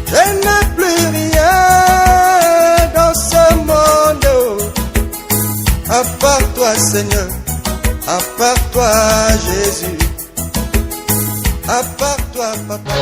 Je n'ai plus rien dans ce monde, à part toi Seigneur, à part toi Jésus, à part toi Papa.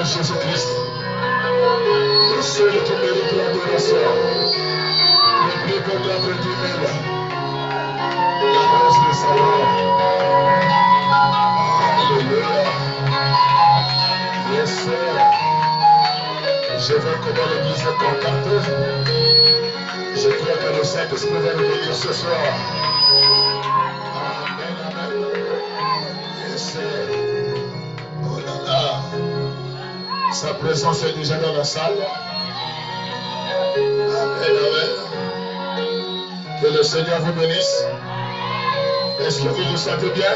Jésus-Christ, le seul qui mérite l'adoration, le plus content du monde, la grâce de sa mort. Alléluia. Yes, sir. Je vois comment l'église est contente. Je crois que le Saint-Esprit va nous bénir ce soir. Amen, amen. Yes, sir. Oh là là. Sa présence est déjà dans la salle. Amen, amen. Que le Seigneur vous bénisse. Est-ce que vous vous sentez bien?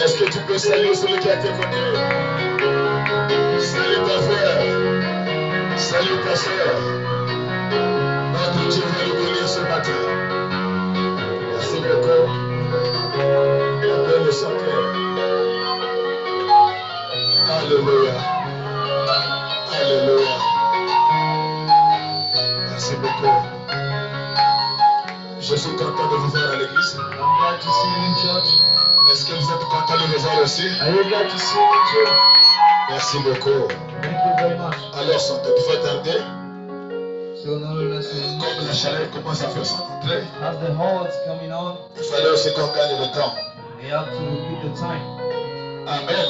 Est-ce que tu peux saluer celui qui a été connu? Salut ta frère. Salut ta soeur. Notre Dieu va nous bénir ce matin. Merci beaucoup. Appelle le Sacré. Alléluia. Alléluia. Merci beaucoup. Je suis content de vous voir à l'église. I'm glad to see you in church. Est-ce que vous êtes content de nous voir aussi? Are you glad to see me too? Merci beaucoup. Thank you very much. Alors, sans te faire tarder, So now let's see. comme la chaleur commence à faire son entrée, As the hordes coming on, il fallait aussi qu'on gagne le temps. we have to keep the time. Amen.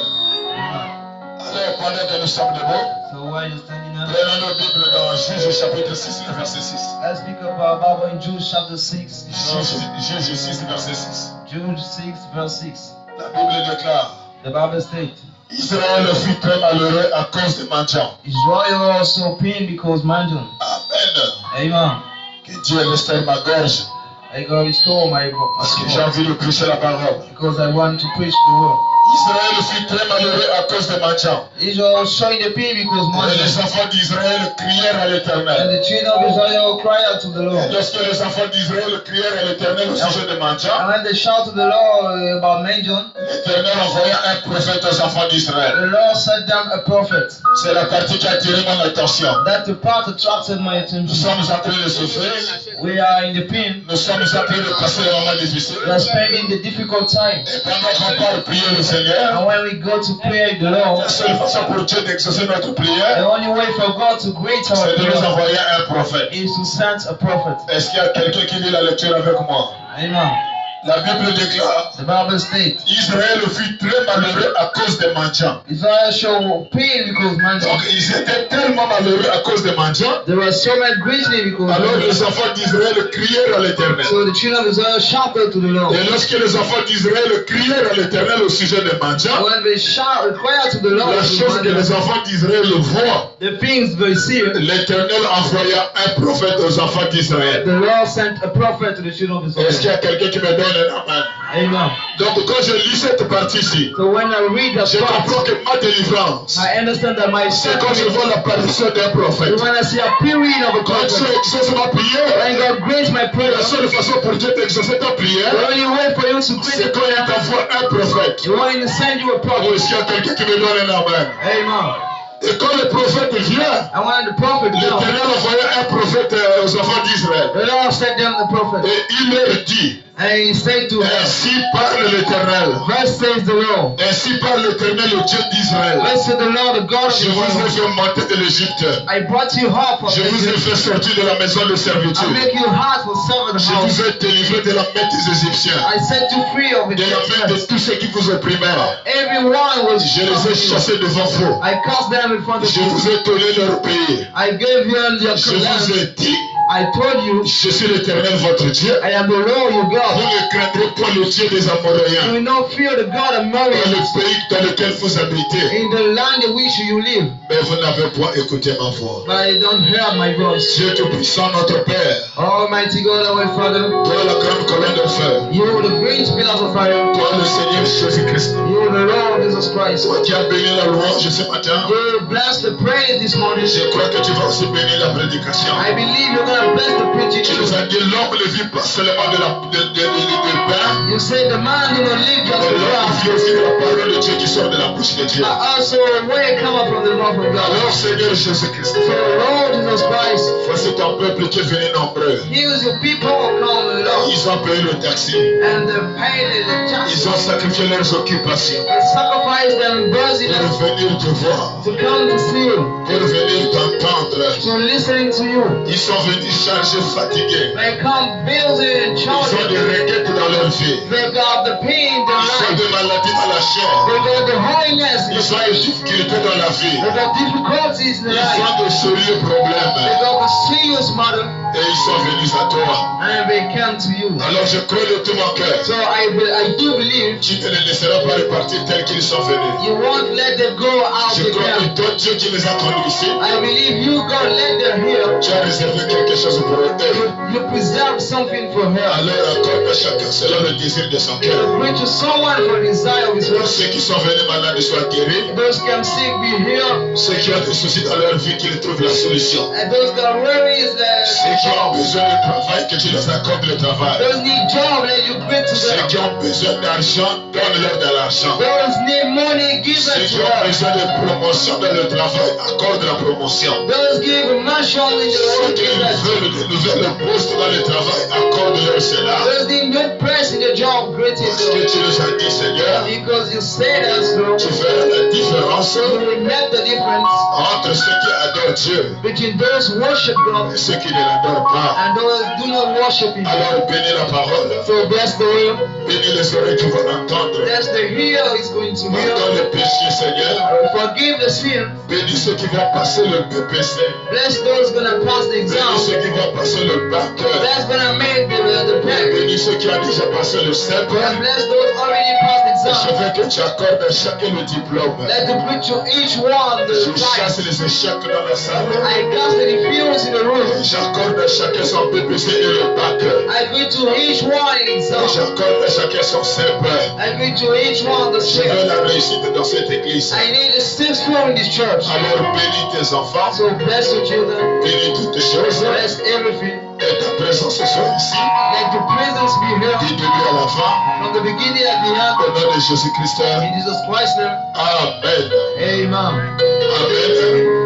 Alors, pendant que nous sommes debout, So while you're standing up, prenons nos Bibles dans Juge chapitre 6, le verset 6. let's pick up our Bible in Jude chapter 6. Juge 6, verset 6. Jude 6 verse 6. La Bible déclare: The Bible states, Israël fut très malheureux à cause des mendiants. Israel also pain because Manjun. Amen. Amen. Que Dieu restaure ma gorge, I God restore my parce que j'ai envie de prêcher la parole. because I want to preach the word. Israël fut très malheureux à cause des mendiants. Israel was showing the pain because Et les Manjun. enfants d'Israël crièrent à And l'Éternel. the children of Israel cried out to the Et Lord. lorsque les enfants d'Israël crièrent à l'Éternel au sujet des mendiants, And when they shouted to the Lord about Manjun, l'Éternel envoya un prophète aux enfants d'Israël. the Lord sent down a prophet. C'est la partie qui a attiré mon attention. That the part attracted my Nous attention. sommes en train de souffrir. We are in the pain. Nous sommes en train de passer des moments difficiles. We are spending the difficult time. Et pendant qu'on parle prier le Seigneur, And when we go to pray the la Lord, seule façon pour Dieu d'exaucer notre the prière, only way for God to greet our c'est de nous prayer envoyer un prophète. is to send a prophet. Est-ce qu'il y a quelqu'un qui lit la lecture avec moi? Amen. La Bible déclare: The Bible states, Israël fut très malheureux à cause des mendiants. Israel showed pain because Donc Manjun. ils étaient tellement malheureux à cause des mendiants. There was so much greatly because Alors Manjun. les enfants d'Israël crièrent à l'Éternel. So the children of Israel shouted to the Lord. Et lorsque les enfants d'Israël crièrent à l'Éternel au sujet des mendiants, And when they cry out to the Lord, la chose que les enfants d'Israël voient, the things they see, l'Éternel envoya un prophète aux enfants d'Israël. the Lord sent a prophet to the children of Est-ce qu'il y Israel. a quelqu'un qui me donne un amen? Amen. Donc quand je lis cette partie-ci, So when I read the je part, comprends que ma délivrance, I understand that my c'est quand je vois l'apparition d'un prophète. when I see a period of a Quand Dieu prophet, exauce ma prière, when God grants my prayer, la seule façon pour Dieu d'exaucer ta prière, the only way for wants to create C'est quand il t'envoie un prophète. He wants to send you a Oh, prophet. est-ce qu'il y a quelqu'un qui me donne un amen? Amen. Et quand le prophète vient, And when the prophet comes, l'Éternel envoyait un prophète aux enfants d'Israël. the Lord sent them the prophet. Et il leur dit, And he said to them, ainsi parle l'Éternel. thus says the Lord. Ainsi parle l'Éternel, le Dieu d'Israël. Thus says the Lord, the God of Je vous ai Israel. fait monter de l'Égypte. I brought you hard for Je vous ai Egypt. fait sortir de la maison de I servitude. make you hard for servant Je house. vous ai délivré de la main des Égyptiens. I set you free of De la main de Egypt. tous ceux qui vous opprimaient. Everyone was Je les ai chassés devant vous. I cast them in front of Je you. vous ai donné leur pays. I gave them their Je vous land. ai dit, I told you, je suis l'Éternel votre Dieu. I am the Lord your Vous God. ne craindrez pas le Dieu des You Amoréens. will not fear the God of Dans Mary le pays dans lequel vous habitez. in the land in which you live. Mais vous n'avez pas écouté ma voix. But you don't hear my voice. Dieu Tout-Puissant, notre Père. Almighty God, our Father, Toi, la grande colonne de feu. you are the great pillars of fire. Toi, le Seigneur Jésus-Christ. You are the Lord Jesus Christ. Toi qui as béni la louange ce matin. You bless the praise this morning. Je crois que tu vas aussi bénir la prédication. I believe you're going to bless the preaching. Tu nous as dit l'homme ne vit pas seulement de pain, You say the man do not live just mais with l'homme bread, vit aussi de la parole de Dieu qui sort de la bouche de Dieu. but also when it come up from the mouth of God. Alors Seigneur Jésus-Christ, So Lord Jesus Christ, voici ton peuple qui est venu nombreux. heals your people come Lord, Ils ont payé le taxi. and the pain and the Ils tax. ont sacrifié leurs occupations They sacrifice them business pour venir te voir, to come to see you, pour venir t'entendre. to listening to you. Ils sont venus chargés, fatigués. They come building and Ils ont charging. des requêtes dans leur vie. They got the pain, the Ils ont life. des maladies dans la chair. They got the holiness in Ils the ont des difficultés dans la vie. They got difficulties in the Ils life. ont de sérieux They problèmes. got the serious matter, Et ils sont venus à toi. and they come to you. Alors je crois de tout mon cœur. So I do believe Tu ne les laisseras pas repartir tels qu'ils sont venus. you won't let them go out Je with crois them. que toi, Dieu qui les a conduits ici, I believe you God let them hear. tu as réservé quelque chose pour eux. You preserve something for her. Alors accorde à chacun selon le désir de son cœur. Bring to someone for the desire of his Pour heart. ceux qui sont venus malades soient guéris. Those can sick be healed, Ceux qui ont des soucis dans leur vie, qu'ils trouvent la solution. and those that worries Ceux qui ont that besoin de travail, que tu leur accordes le travail. those need job, let you give to Ceux them. qui ont besoin d'argent, donne-leur de l'argent. Those need money, give Ceux it qui to ont them. besoin de promotion dans le travail, accorde la promotion. Those give mention in the Ceux world, qui give it. veulent de nouvelles postes dans le travail, accorde-leur cela. Those need no press in the job, great is Parce que the tu nous as dit, Seigneur, because you said us, Lord, tu feras la différence you will make the difference entre ceux qui adorent Dieu between those who worship God et ceux qui ne l'adorent pas. and those who do not worship Him. Alors bénis la parole, So bless the word, bénis les oreilles qui vont entendre. bless the hearer is going to hear. Pardonne les péchés, Seigneur. Forgive the sin. Bénis ceux qui vont passer le BPC. Bless those gonna pass the Bénis exam. ceux qui vont passer le bac. Bless gonna make the pack. Bénis ceux qui ont déjà passé le CEP. And bless those already passed the Je exam. veux que tu accordes à chacun le diplôme. Let the preach to each one Je the chasse prize. les échecs dans la salle. I cast the refuse in the room. J'accorde à chacun son BPC et le bac. I give to each one in exam. J'accorde à chacun son CEP. I give to each one the Je veux share. la réussite dans cette église. I need a successful in this church. Alors bénis tes enfants. So bless your children. Bénis toutes choses. Bless everything. Et ta présence soit ici. Let your presence be Du here début à la fin. from the beginning and the end. Au nom de Jésus-Christ. In Jesus Christ's name. Amen. Amen. Amen.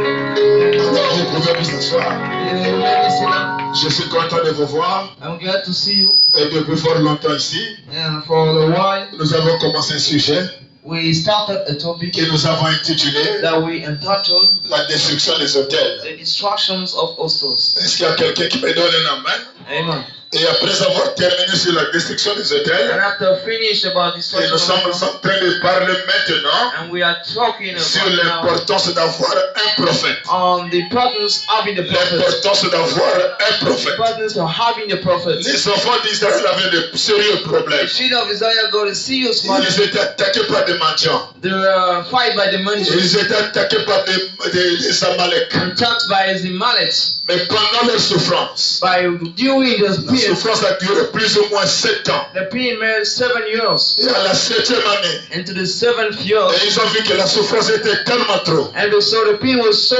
Alors vous pouvez vous asseoir. Let me sit down. Je suis content de vous voir. I'm glad to see you. Et depuis fort longtemps ici, And for a while, nous avons commencé un sujet we started a topic que nous avons intitulé that we entitled La destruction des hôtels. The Destructions of Hostels. Est-ce qu'il y a quelqu'un qui me donne un amen? Amen. Et après avoir terminé sur la destruction des And hôtels, after finished about et destruction nous of sommes hostels, en train de parler maintenant and we are talking sur about now l'importance d'avoir un prophète. on the importance of having the prophet. L'importance d'avoir un The prophète. importance of having the prophet. Les enfants d'Israël avaient de sérieux The problèmes. children of Isaiah got a serious matter. Ils étaient attaqués par des mendiants. They were fight by the money Ils étaient attaqués par des Amaleks. attacked by the Amaleks. Mais pendant leur souffrance, By during this la period, souffrance a duré plus ou moins 7 ans. the period made 7 years. Et à la 7e année, Into the 7th year, et ils ont vu que la souffrance était tellement trop. and so the people was so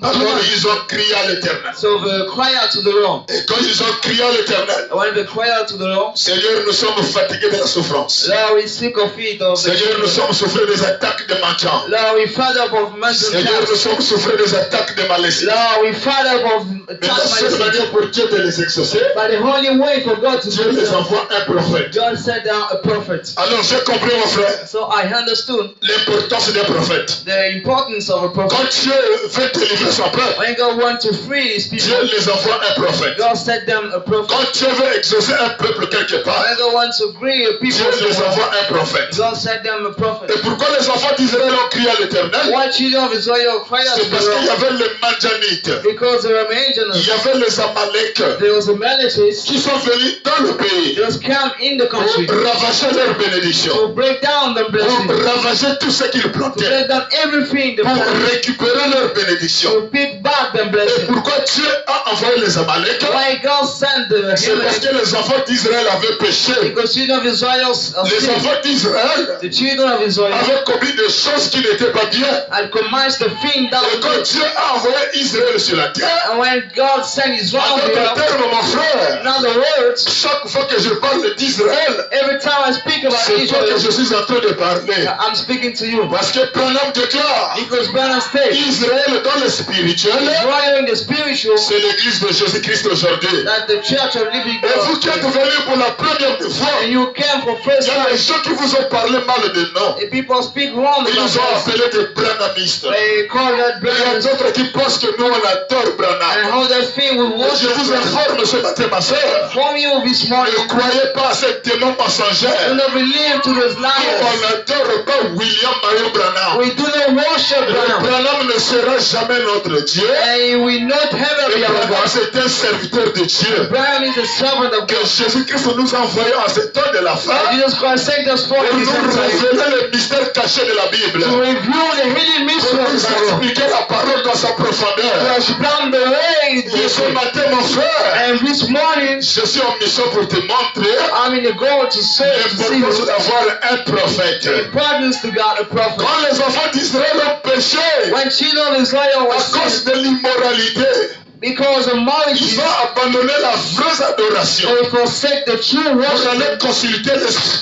Alors ils ont crié à l'Éternel. so they cry out to the Lord. Et quand ils ont crié à l'Éternel, And when they cry out to the Lord, Seigneur, nous sommes fatigués de la souffrance. Lord, we sick of it of the Seigneur, nous children. sommes souffrés des attaques de mendiants. Lord, we fed up of mental Seigneur, nous attacks. sommes souffrés des attaques de malaisie. Lord, we fed up of Mais la seule attacks. manière pour Dieu de les exaucer, But the only way for God to Dieu do les that, envoie un prophète. God sent down a prophet. Alors j'ai compris, mon frère, So I understood l'importance des prophètes. the importance of a prophet. Quand Dieu veut délivrer son peuple, When God wants to free His Dieu people, les envoie un prophète. God sent them a prophet. Quand Dieu veut exaucer un peuple quelque part, When God wants to free a people, Dieu les envoie un prophète. God sent them a prophet. Et pourquoi les enfants d'Israël ont crié à l'Éternel? Why children of Israel cried out C'est to parce the qu'il y Lord? avait les Manjanites, Because there were il Madianites, y avait les Amaleks there was a Amalekites, qui sont venus dans le pays there was camp in the pour country ravager leur bénédiction, to break down the blessing, pour ravager tout ce qu'ils to plantaient, break down everything, the pour plan, récupérer leur bénédiction. to pick back the Et blessing. pourquoi Dieu a envoyé les Amaleks? Why God sent the C'est parce que les enfants d'Israël avaient péché. Because children of Israel Les sinned. enfants d'Israël The children of Israel avaient commis des choses qui n'étaient pas bien. had commands the thing that Et was quand good. Dieu a envoyé Israël sur la terre, And when God sent Israel en d'autres here, termes, mon frère, in other words, chaque fois que je parle d'Israël, every time I speak about c'est toi que je Israel, suis en train de parler. I'm speaking to you. Parce que Branham déclare, Because Branham states, Israël dans le spirituel, Israel in the spiritual, c'est l'église de Jésus-Christ aujourd'hui. that the church of living Et vous qui êtes God, venus pour la première fois, and you came for il first y a des time, gens qui vous ont parlé mal de nous. the people speak wrong Ils about nous ont us. appelés des Branhamistes. They call that Il y a Branham, d'autres qui pensent que nous on adore and Branham. how that thing will Je worship vous Branham. informe ce matin, ma soeur. From you this morning, Ne croyez pas à ces démons do mensongers. not believe to those Nous, liars. on n'adore pas William Marion Branham. We do not worship Branham. Branham ne sera jamais notre Dieu. And he will not ever Et be our Branham, God. c'est un serviteur de Dieu. Branham is a servant of Que God. Jésus-Christ nous a envoyé en ce temps de la fin And Jesus Christ sent us forth pour in nous this time révéler le mystère caché de la Bible. to reveal the hidden Pour mystery of nous the Bible. expliquer la parole dans sa To profondeur. explain the way it Et is. ce matin, mon frère, And this morning, je suis en mission pour te montrer I'm in the goal to say, to see l'importance the d'avoir un prophète. importance to God, a prophet. Quand les enfants d'Israël ont péché When children of Israel à was cause sinned, de l'immoralité, because of marriage, ils ont abandonné la vraie adoration they forsake the true pour worship aller consulter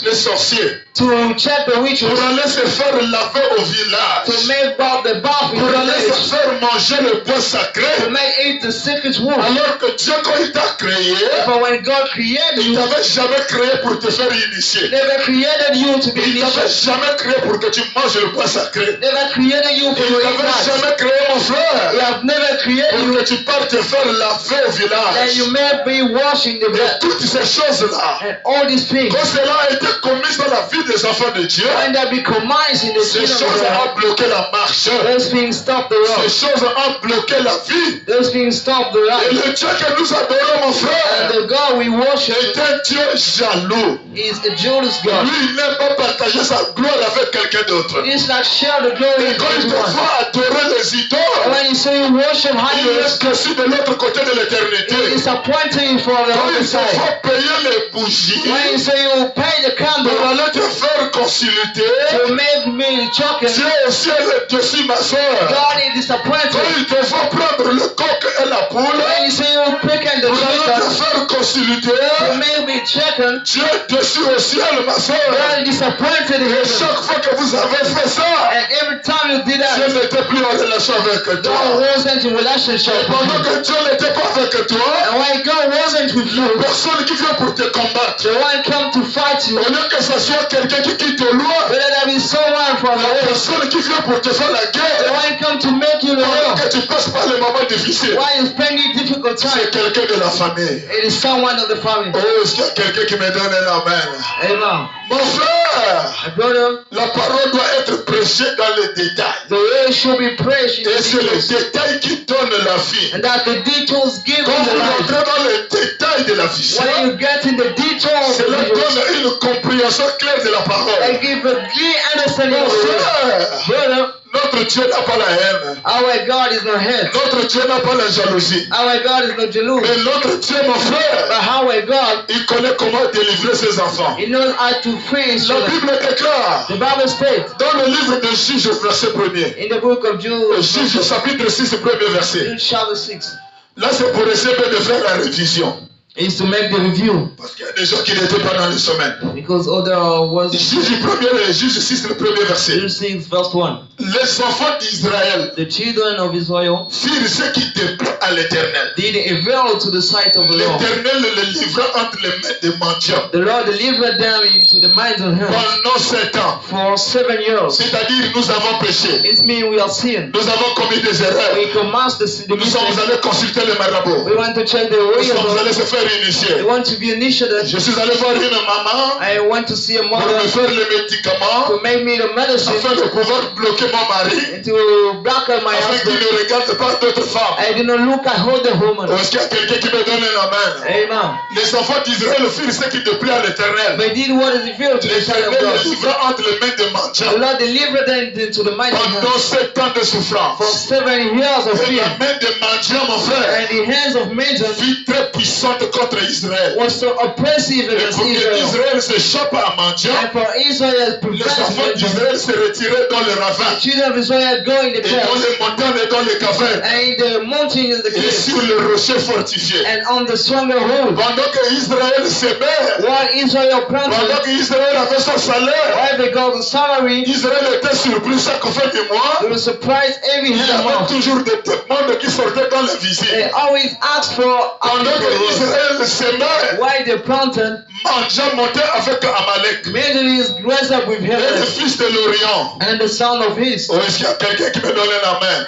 les sorciers, to check the rituals, pour aller se faire laver au to village, make up the bath in pour the aller se village, faire manger le bois to sacré. make it the secret wound. Alors que Dieu, quand il t'a créé, But when God created il you, t'avait jamais créé pour te faire initier. never created you to be Il t'avait initiated. jamais créé pour que tu manges le bois sacré. Never created you for Il your t'avait ignorance. jamais créé, mon He frère, have never created pour you que tu partes te faire laver au that village. you may be washing the Et blood toutes ces choses-là, and all these things. quand cela a été commis dans la vie des enfants de Dieu, When there be commands in the ces kingdom of choses God, ont bloqué la marche. those things stop the Ces road. choses ont bloqué la vie. Those things stop the Et life. le Dieu que nous adorons, mon And frère, the God we worship est un Dieu jaloux. is a jealous God. Lui, il n'aime pas partager sa gloire avec quelqu'un d'autre. He does not share the glory Et with quand il te anyone. voit adorer les And idoles, when you say you worship il idols, est dessus de l'autre côté de it l'éternité. disappointing for the Quand other il te side. voit payer les bougies When you say you pay the pour candle aller te faire consulter, to make me choking, Dieu aussi est dessus, ma soeur. God is Quand disappointed. il te voit prendre le coq et la poule When you say you pick and the pour aller te chicken faire consulter, to make me chicken, Dieu est dessus au ciel, ma soeur. God is disappointed in heaven. Chaque fois que vous avez fait ça, And every time you did Dieu that, n'était plus en relation avec God toi. wasn't in relationship with Pendant you. que Dieu n'était pas avec toi, And when God wasn't with you, personne qui vient pour te combattre. the one come to fight you, Au lieu que ce soit quelqu'un qui quitte au loin, whether there be someone from the west, personne qui vient pour te faire la the guerre, one come to make you the pendant war, que tu passes par les moments difficiles, while you spending difficult c'est time, quelqu'un de la famille. it is someone of the family. Oh, est-ce qu'il y a quelqu'un qui me donne un amen? Amen. Mon frère, My brother, la parole doit être prêchée dans les détails. the way should be praised in the Et c'est les details, détails qui donnent la vie. and that the details give Quand you the vous life. entrez dans les détails de la vision, When you get in the details of cela the vision, donne une compréhension claire de la parole. and give a clear understanding Mon of the word. frère, Brother, notre Dieu n'a pas la haine. our God is not hate. Notre Dieu n'a pas la jalousie. Our God is not jealous. Mais notre Dieu, mon But frère, our God, il connaît comment délivrer ses enfants. He knows how to free His La children. Bible déclare The Bible states dans le livre de Juges, verset 1er. in the book of Jude, Juges, chapitre 6, premier verset. Jude chapter 6, Là, c'est pour essayer de faire la révision. is to make the review Parce qu'il y a des gens qui n'étaient pas dans les semaines. because other was Juges 6, le premier verset. Jude 6 verse 1. Les enfants d'Israël The children of Israel firent ce qui déplaît à l'Éternel. did evil to the sight of the Lord. L'Éternel les livra entre les mains des mendiants The Lord delivered them into the minds of him pendant 7 ans. for 7 years. C'est-à-dire, nous avons péché. It means we are sin. Nous avons commis des erreurs. We commenced the Nous sommes mistake. allés consulter les marabouts. We want to check the Nous ways sommes of allés se faire We initier. want to be initiated. Je suis allé voir une maman I want to see a pour mother me faire les médicaments to make me the medicine afin de pouvoir bloquer mon mari, and to block out my afin qu'il husband. ne regarde pas d'autres femmes. I did not look at other woman. Est-ce qu'il y a quelqu'un qui me donne un amen? Amen. Les enfants d'Israël firent ce qui déplaît à l'Éternel. They did what is revealed to the child of L'Éternel les God. livra entre les mains des The mendiants Lord delivered them into the mighty hand pendant 7 ans de for souffrance. 7 years of Et fear. la main des mendiants, mon frère, And the hands of Madian fut très puissante contre Israël. was so oppressive Et against pour que Israel. Israël s'échappe à mendiant, And for Israel to les prevent enfants Madian, d'Israël se retiraient dans les ravins, the children of Israel go in the et dans caves les montagnes et dans les cavernes, and in the mountains and the et cliffs sur les rochers fortifiés. and on the stronghold. Pendant que Israël s'aimait, While Israel pendant planted, que Israël avait son salaire, while they got the salary, Israël était surpris chaque fin du mois. they were surprised every Il y avait month. toujours des demandes qui sortaient dans les They visites. always ask for Pendant que applicants. Israël s'aimait, While they planted, mendiant montait avec Amalek Madian is dressed up with et le heaven fils de l'Orient. and the son of his. Oh, est-ce qu'il y a quelqu'un qui me donne un amen?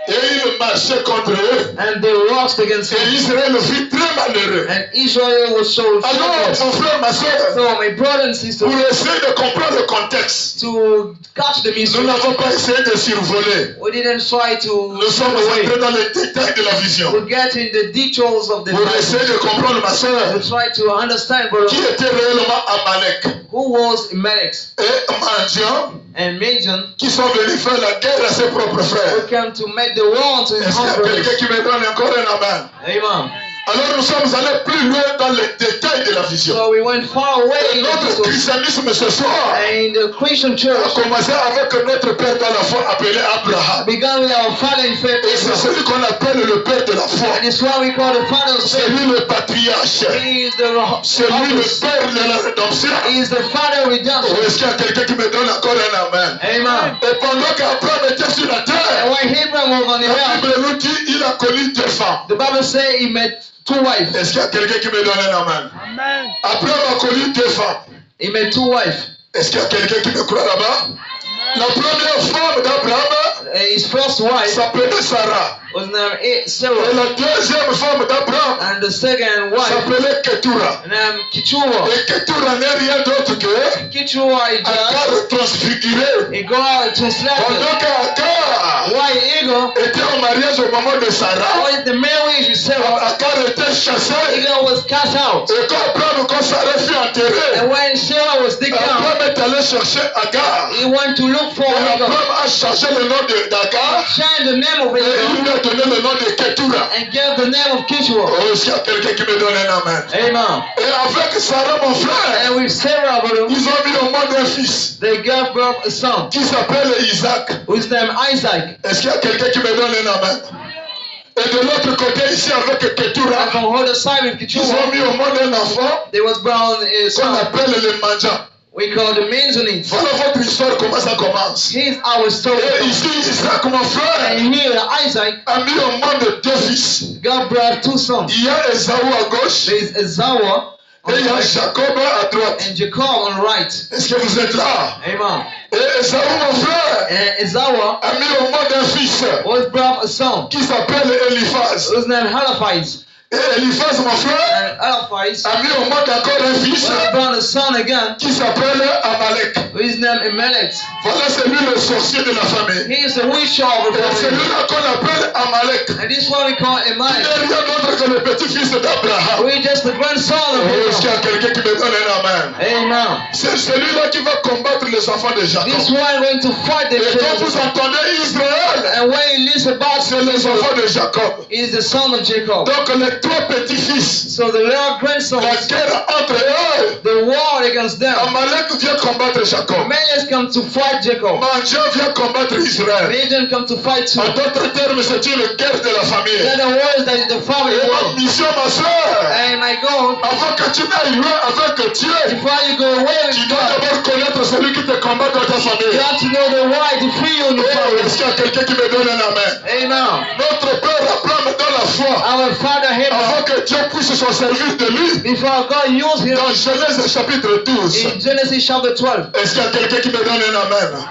Et il marchait contre eux. And they rushed against Et him. Israël fut très malheureux. And Israel was so Alors, shocked. mon frère, ma soeur, So my brother and sister, pour essayer de comprendre le contexte, to catch the nous mystery, n'avons pas essayé de survoler. we didn't try to Nous sommes slip away. entrés dans les détails de la vision. We get in the details of the Pour Bible. essayer de comprendre, ma soeur, To try to understand, brother, qui était réellement Amalek who was Amalek et mendiant and Madian, qui sont venus faire la guerre à ses propres who frères. came to make the war to his Est-ce qu'il y a own brothers. quelqu'un qui me donne encore un amen? Amen. Alors nous sommes allés plus loin dans les détails de la vision. So we went far away Et in the notre details. christianisme ce soir And the Christian a church commencé avec notre père dans la foi appelé Abraham. began with our father in faith, Et c'est Abraham. celui qu'on appelle le père de la foi. And it's what we call the father of C'est faith. lui le patriarche. He is the C'est lui le père de la rédemption. He is the father of Ou redemption. est-ce qu'il y a quelqu'un qui me donne encore un amen? Amen. Et pendant qu'Abraham était sur la And terre, when Abraham was on the la earth, Bible nous dit il a connu deux femmes. the Bible says he met 2 wives. Est-ce qu'il y a quelqu'un qui me donne un amen? Abraham a connu deux femmes. He met 2 wives. Est-ce qu'il y a quelqu'un qui me croit là-bas? La première femme d'Abraham His first wife s'appelait Sarah. was named Et Sarah. la deuxième femme d'Abraham And the second wife s'appelait Ketura. named Keturah. Et Ketura n'est rien d'autre que Keturah is Agar just transfiguré. a God translated. Pendant qu'Agar While Ego était en mariage au moment de Sarah, was the marriage with Sarah, Agar était chassé. Ego was cast out. Et quand Sarah fut enterrée, And when Sarah was digged down, Abraham est allé chercher Agar. he went to look for Et Ego. Abraham a changé le nom d'Agar Changed the name of et il Ego lui a donné le nom de Ketura. and gave the name of Keturah. Oh, est-ce qu'il y a quelqu'un qui me donne un amen? Amen. Et avec Sarah, mon frère, And with Sarah, brother, ils ont mis au monde un fils they gave birth a son, qui s'appelle Isaac. whose name Isaac. Est-ce qu'il y a quelqu'un qui me donne un amen? Et de l'autre côté, ici, avec And Ketura, from the other side with ils ont Keturah, mis au monde un enfant there was born a qu'on son appelle le mendiant. we call the Menzonite. Voilà votre histoire, comment ça commence. Here's our story. Et ici, Isaac, mon frère, And here Isaac a mis au monde deux fils. God brought 2 sons. Il y a Esaü à gauche There is Esau on et il y the a right Jacob à droite. and Jacob on the right. Est-ce que vous êtes là? Amen. Et Esaü, mon frère, And Esau a mis au monde un fils was brought a son qui s'appelle Eliphaz. whose name Eliphaz. Et Eliphaz, mon frère, And Eliphaz a mis au monde encore un fils was born a son again qui s'appelle Amalek. whose his name Amalek. Voilà, c'est lui le sorcier de la famille. He is the witch of the Et c'est family. lui-là qu'on appelle Amalek. And this one we call Il Amalek. n'est rien d'autre que le petit-fils d'Abraham. We're just the grandson of Oh, est-ce qu'il y Abraham. a quelqu'un qui me donne un amen? Amen. C'est celui-là qui va combattre les enfants de Jacob. This one going to fight the Et quand vous children. entendez Israël, And when you listen about c'est les enfants de Jacob. he is the son of Jacob. Donc les trois petits-fils, So the little grandsons, la guerre entre eux, the war against them. Amalek vient combattre Jacob. Amalek come to fight Jacob. Manja vient combattre Israël. Midian come to fight too. En d'autres termes, c'est une guerre de la famille. They're the wars that is the family Et ma war. mission, ma soeur, And my goal, avant que tu n'ailles loin avec Dieu, before you go away tu with dois God, d'abord connaître celui qui te combat dans ta you famille. have to know the why to free you in your Oh, family. est-ce qu'il y a quelqu'un qui me donne un amen? Amen. Notre Père Abraham dans la foi, Our father Abraham, avant que Dieu puisse s'en servir de lui, before God used him dans Genèse chapitre 12. in Genesis chapter 12. Est-ce qu'il y a quelqu'un qui me donne un amen?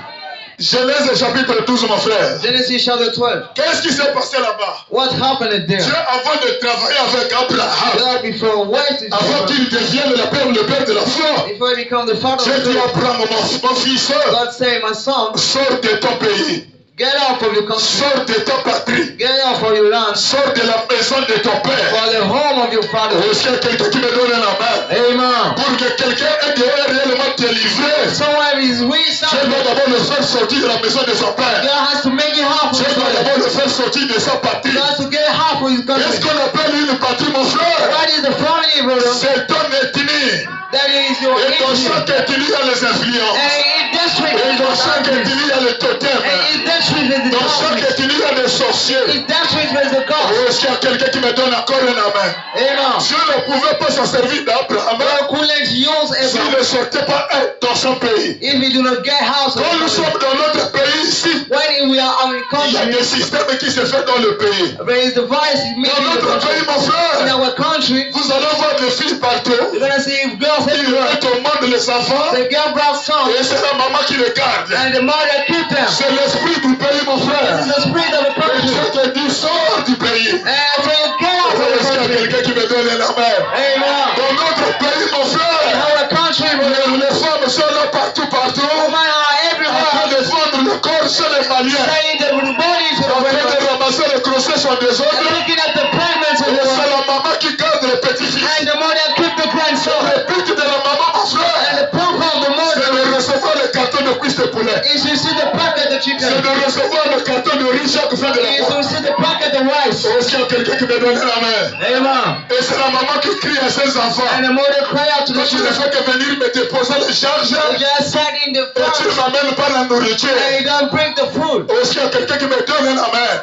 Genèse chapitre 12, mon frère. Genesis chapter 12. Qu'est-ce qui s'est passé là-bas? What happened Dieu, there? avant de travailler avec Abraham, God before went to avant Jacob, qu'il devienne le père de la foi, before he become the father Dieu of dit à faith, Abraham, mon fils, God said, my son, sors de ton pays, get out from your country, sors de ta patrie, get out from your land, sors de la maison de ton père. for the home of your father. Est-ce qu'il y a quelqu'un qui me donne un amen? Amen. Pour que quelqu'un ait réellement délivré, Someone is weak, Dieu doit d'abord le faire sortir de la maison de son père. God has to make it half of Dieu his doit father. d'abord le faire sortir de sa patrie. God has to get half of his Qu'est-ce country. qu'on appelle une patrie, mon frère? What is the family, brother? C'est ton ethnie. That is your Et dans ethnic. chaque ethnie, il y a les influences. And in district Et is dans the chaque boundaries. ethnie, il y a les totems. And in district is the Dans chaque boundaries. ethnie, il y a des sorciers. In district is the God. Oh, est-ce qu'il y a quelqu'un qui me donne encore un amen? Amen. Dieu ne pouvait pas s'en servir d'Abraham God couldn't use s'il Abraham ne sortait pas dans son pays. if he do not get house. Quand nous sommes dans notre pays ici, When we are in il y a country, des systèmes qui se font dans le pays. there is device made Dans in the notre pays, country. mon In frère, our country, vous allez voir des filles partout. you're gonna see girls Ils everywhere. mettent au monde les enfants The girl brought sons, et c'est la maman qui les garde. and the mother keep them. C'est l'esprit du pays, mon This is frère. the spirit of the Et country. Dieu te dit, sors du pays. And so you get out Oh, of est-ce the qu'il y a country. quelqu'un qui me donne un amen? Amen. Dans notre pays, mon In frère, our country, brother, les femmes sont là partout, partout, women are en train everywhere. de vendre le corps chez les Maliens, Saying that the bodies of en the train women. de ramasser les grossesses en And désordre. looking at the pregnancy of Et the c'est women. la maman qui garde les petits-fils. And the mother keep the grandson. Le but de la maman, mon And frère, the purpose of the c'est mother de recevoir le carton de cuisse de poulet. is to see the packet of C'est chicken. de recevoir le carton de riz chaque fin de la Is mois. to see the packet of rice. Est-ce qu'il y a quelqu'un qui me donne la main? Amen. Et c'est la maman qui crie à ses enfants. And the mother cry out to the Quand tu ne children. fais que venir me déposer les charges, You just sat in the et tu ne front m'amènes pas la nourriture. and you don't bring the food. Est-ce qu'il y a quelqu'un qui me donne la main?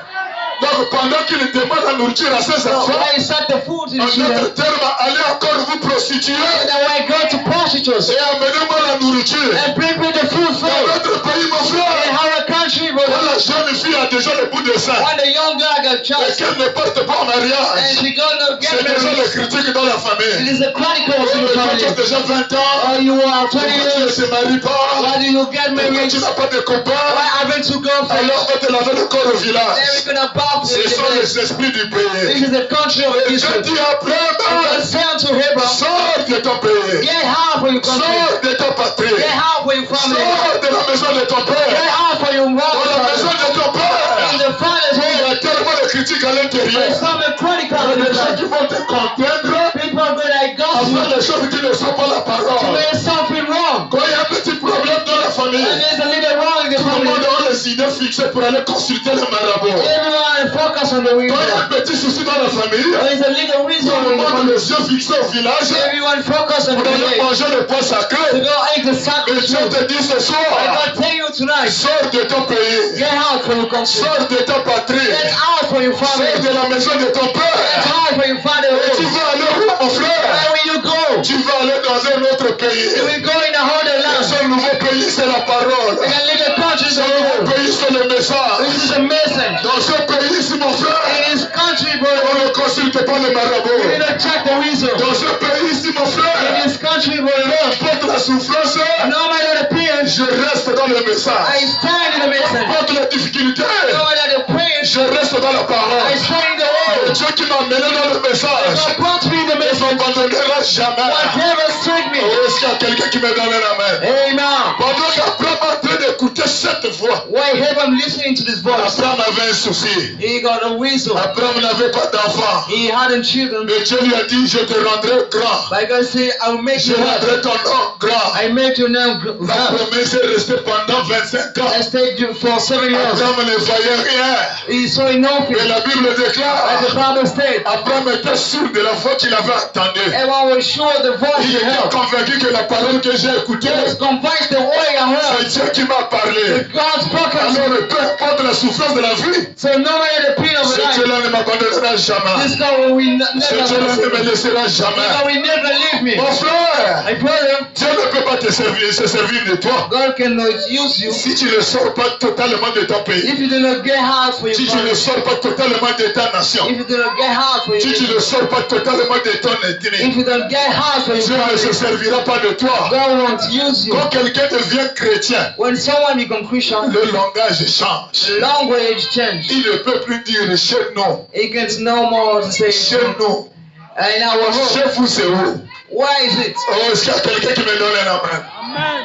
Donc pendant qu'il demande la nourriture à ses So enfants, when you sat the food to en the children, d'autres termes, allez encore vous prostituer and then when you go to prostitutes et amenez-moi la nourriture. and bring me the food Dans first. notre pays, mon In frère, our country, quand brother, la jeune fille a déjà le bout de sein when the young girl got et child qu'elle ne parte pas en and mariage, she gonna c'est get déjà les married, critiques dans la it famille. is the chronicles in Mais the quand tu as family. déjà 20 ans, Or you are 20 pourquoi tu ne years, te maries pas? why do you get Pourquoi married? tu n'as pas de copain? Why haven't you gone for Alors on va te laver le corps au Then village. we're gonna bow to Ce sont the les esprits du pays. This is the country of Et Dieu Israel. dit God Abraham, said unto Abraham, sors de ton pays. get out for your country, Sors de ta patrie. get out for your family, Sors de la maison de ton get père. out for your Dans la mother's maison family. de ton In père. the father's Il y home, a tellement de critiques à l'intérieur. there's some critical Il y a of des the gens qui church. vont te contraindre People are going to à gossip faire des choses qui ne sont pas la to parole. make something wrong. Quand il y a un petit problème dans la famille, And there's a little wrong in the tout le monde family. a les idées fixées pour aller consulter le marabout. Everyone focus on the Quand il y a window. un petit souci dans la famille, There's a little reason tout le in the monde a family. les yeux fixés au village Everyone focus on pour the aller village. manger le pois To sacré. go eat the Et sacred Dieu food. te dit ce I soir, gotta tell you tonight, sors de ton pays, get out for your country. sors de ta patrie, Get out for your sors family. de la maison de ton Get père. out for your father. Et tu vas aller où, mon frère? Where will you go? Tu vas aller dans un autre pays. You will go in a other Et land. ce nouveau pays, c'est la parole. In a little country, Ce nouveau pays, c'est le message. this is a message. Dans ce pays ici, mon frère, In this country, on brother, ne consulte pas le you marabout. need to check the wisdom. Dans ce pays ici, mon In frère, this country, peu brother, importe la souffrance, no matter the pain, je reste dans le I message. stand in the Peu message. importe la difficulté, No matter the pain, Je reste dans la I parole. stay in the Le word. Dieu qui m'a mené dans le message God brought me the ne message. m'abandonnera jamais. Will never forsake me. Oh, est-ce qu'il y a quelqu'un qui me donne un amen? Amen. Pendant qu'Abraham est en train d'écouter cette voix, Why have I'm listening to this voice? Abraham avait un souci. He got a wisdom. Abraham n'avait pas d'enfant. He hadn't children. Mais Dieu lui a dit, je te rendrai grand. But God said, I will make Je you happy. rendrai ton nom grand. I make your name La grand. promesse est restée pendant 25 ans. I stayed you for 7 years. Abraham ne voyait rien. He saw nothing. Mais la Bible Like the déclare, Bible said, Abraham était sûr de la voix qu'il avait entendue. everyone was sure the voice Il he était heard. convaincu que la parole que j'ai écoutée, He was convinced the way I c'est heard. Dieu qui m'a parlé. The God spoke to me. Alors, peu importe la souffrance de la vie, So no matter the pain of ce life, Dieu-là ne m'abandonnera jamais. this God will Ce never Dieu-là ne me forsake me. laissera This jamais. God will never leave me. Mon frère, My brother, Dieu ne peut pas te servir, se servir de toi. God cannot use you Si tu ne sors pas totalement de ton pays, if you do not get hard for your si tu ne family. sors pas totalement de ta nation, If you do not get hard for your si tu ne sors pas totalement de ton ethnie, if you don't get hard for your Dieu ne se family, servira pas de toi. God won't use you. Quand quelqu'un devient chrétien, When someone becomes Christian, le langage change. the language change. Il ne peut plus dire chez nous, He gets no more to say chez nous, in our home. chez vous c'est où? Why is it? Oh, est-ce qu'il y a quelqu'un qui me donne un amen?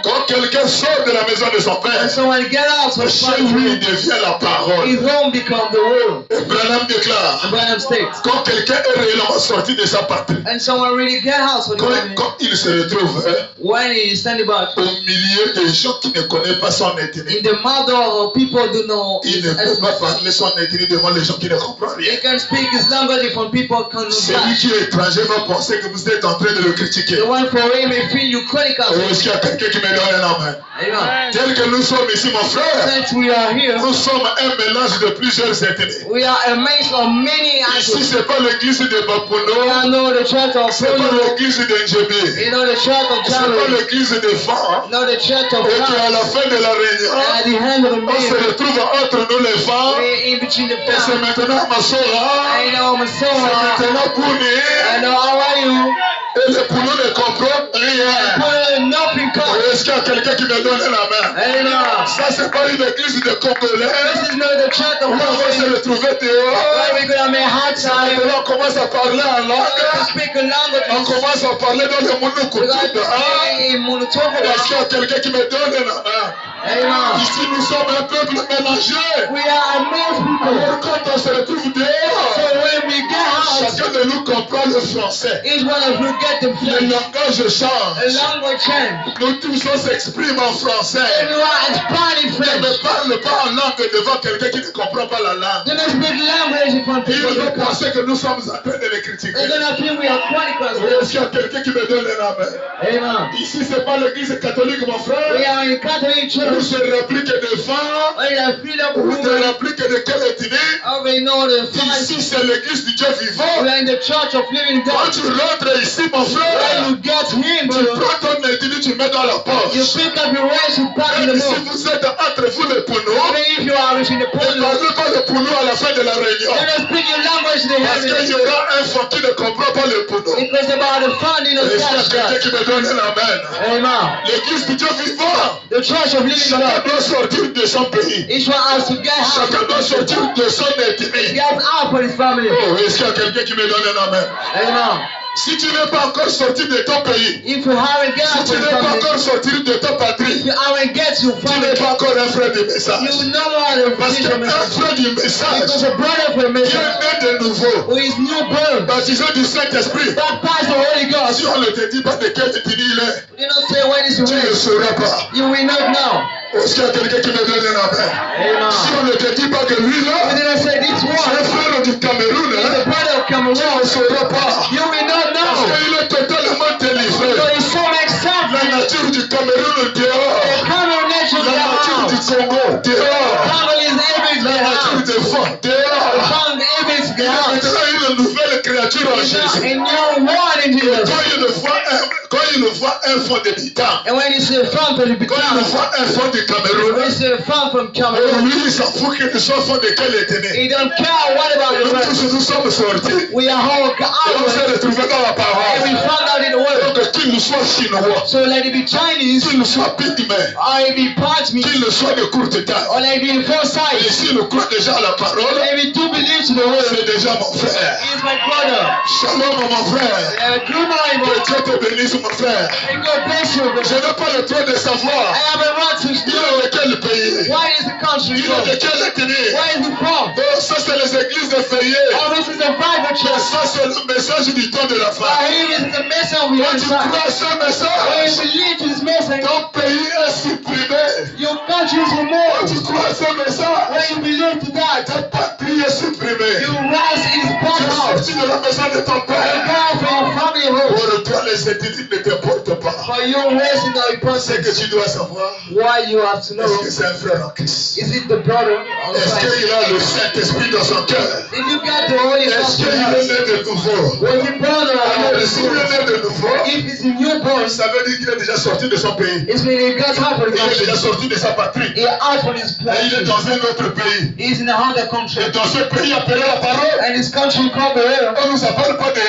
Quand quelqu'un sort de la maison de son When père, someone get out from chez lui il family, devient la parole. his home become the world. Et Branham déclare, The Branham States. quand quelqu'un est réellement sorti de sa patrie, And someone really get out for the family. quand il se retrouve When he is standing back au milieu des gens qui ne connaissent pas son ethnie, in the mother of people do know il his ne peut pas ethnicity. parler son ethnie devant les gens qui ne comprennent rien. He can speak his language from people can Celui understand. qui est étranger va penser que vous êtes en train de le critiquer. The one for him may feel you critical. Oh, est-ce qu'il y a quelqu'un qui me donne un amen? Amen. Tel que nous sommes ici, mon frère, Since we are here, nous sommes un mélange de plusieurs ethnies. we are a mix of many Ici, ethnies. c'est pas l'église de We Bapuno, are not the church of c'est pas Solo, l'église d'Njebe, you know the church of c'est pas Charlie, l'église de Fan. not the church of Et qu'à God. la fin de la And réunion, at the end of the on se meeting, retrouve entre nous les femmes. we're in between the Et c'est families. maintenant Masora, I know I'm c'est so maintenant Bouni. I know how are you? Et les poulons ne comprennent rien. Put nothing Oh, comes. est-ce qu'il y a quelqu'un qui me donne la main? Amen. Ça, c'est pas une église de Congolais. This is not the church of Où on va se God. retrouver Where dehors. we're gonna make hard Ça, time. maintenant, on commence à parler en To langue. speak a language. On commence à parler dans le monde We're going to coutume. speak in Munitoba. Est-ce qu'il y a quelqu'un qui me donne la main? Amen. Ici, nous sommes un peuple mélangé. We are amazed people. Alors, quand on se retrouve So dehors, when we get out, chacun de nous comprend le français. each one of you get the Le flesh. langage A change. language change. Nous tous, on s'exprime en français. Everyone is speaking On French. ne parle pas en langue devant quelqu'un qui ne comprend pas la langue. Do not speak language in front of Ils people. vont They're penser que nous sommes en train de les critiquer. gonna think we are chronicles. Est-ce qu'il y a quelqu'un qui me donne la main? Amen. Ici, c'est pas l'église catholique, mon We frère. are in Catholic Où church. se réplique des femmes, We are freedom où of se women. réplique de quelle ethnie. Oh, we know the fact. Ici, c'est l'église du Dieu We vivant. are in the church of living Quand God. tu rentres ici, mon When frère, you get him, tu prends ton ethnie, tu mets dans la you poche. pick up your rice and pack in the Même si boat. vous êtes entre vous les poneaux, Even if you are in the ne pool, parlez pas le poneau à la fin de la réunion. you don't speak your language in the Parce qu'il heaven. y aura un fond qui ne comprend pas le poneau. Because about the founding of Est-ce qu'il y a church quelqu'un God. qui me donne un amen? Amen. L'église du Dieu vivant. The church of living Chacun God. doit sortir de son pays. Each one has to get out. Chacun doit sortir de son ethnie. Get out for his family. Oh, est-ce qu'il y a quelqu'un qui me donne un amen? Amen. Si tu n'es pas encore sorti de ton pays, If you haven't get out si for tu his n'es pas family, encore sorti de ton if patrie, you haven't get your tu family, n'es pas encore un frère de you message. will know how to Parce finish your qu'un message. frère du message Because a brother for a qui est mission né de nouveau, who is newborn, baptisé du Saint-Esprit, baptized the Holy si Ghost, on ne te dit pas de quelle ethnie il est, you don't say when is the tu ne race. sauras pas. You will not know. Est-ce qu'il y a quelqu'un qui me donne un amen? Amen. Si on ne te dit pas que lui You là, didn't say this c'est un one frère du Cameroun, is the hein, brother of tu ne Cameroon. sauras pas. You will not Parce know. qu'il est totalement délivré. So it's so accepted. La nature du Cameroun The dehors. Cameroon nation La nature du down. Congo dehors. Cameroon is every La nature down. des femmes dehors. Found every Il y a down. maintenant une nouvelle créature en It's not Jésus. a new one in Jesus. Quand il voit un fond d'habitant, And when you say from the quand il voit un fond du when Cameroun, you say from Cameroon, lui il s'en fout que ce soit fond de quelle ethnie. he don't care what about Nous the rest. tous nous sommes sortis. We are all Et on s'est out retrouvés dans la and parole. we found out in the Donc world. qu'il nous soit chinois, So let it be Chinese, qu'il nous soit pygmée, or it be Parchment, qu'il nous soit de courte taille. or let it be Et foresight. si nous croit déjà à la parole, Let it do believe to the word. c'est déjà mon frère. He is my brother. Shalom mon frère. Good morning, Que brother. Dieu te bénisse mon frère. And God bless you, Je brother. n'ai pas le droit de I savoir have a right to il est know de quel pays, why is the country il est from. de quelle ethnie. Where is it from? Oh, ça c'est les églises de fériés. Oh, this is a private Et church. ça c'est le message du temps de la Oh, fin. here is the message of the Quand other tu side. crois à ce When message, you believe this message, ton pays est supprimé. your country is Quand removed. tu crois à ce message, When you believe to that, ta patrie est supprimée. your rice is Tu brought es out. sorti de la maison de ton You père. die for your family home. Pour toi, les études ne t'importent pas. For your race in the C'est process. que tu dois savoir. Why you have to know? Est-ce que c'est un frère en Christ? Is it the brother of Est-ce Christ? qu'il a le Saint-Esprit dans son cœur? If you got the Holy Est-ce Ghost qu'il in est us, né de nouveau? was it brother or Alors, Holy s'il est Spirit? né de nouveau, If it's a newborn, ça veut dire qu'il est déjà sorti de son pays. it's when he got out for the Il est déjà country. sorti de sa patrie. He out from his Et il est country. dans un autre pays. He's in another country. Et dans ce pays appelé la parole, And his country called the world. on ne nous appelle pas des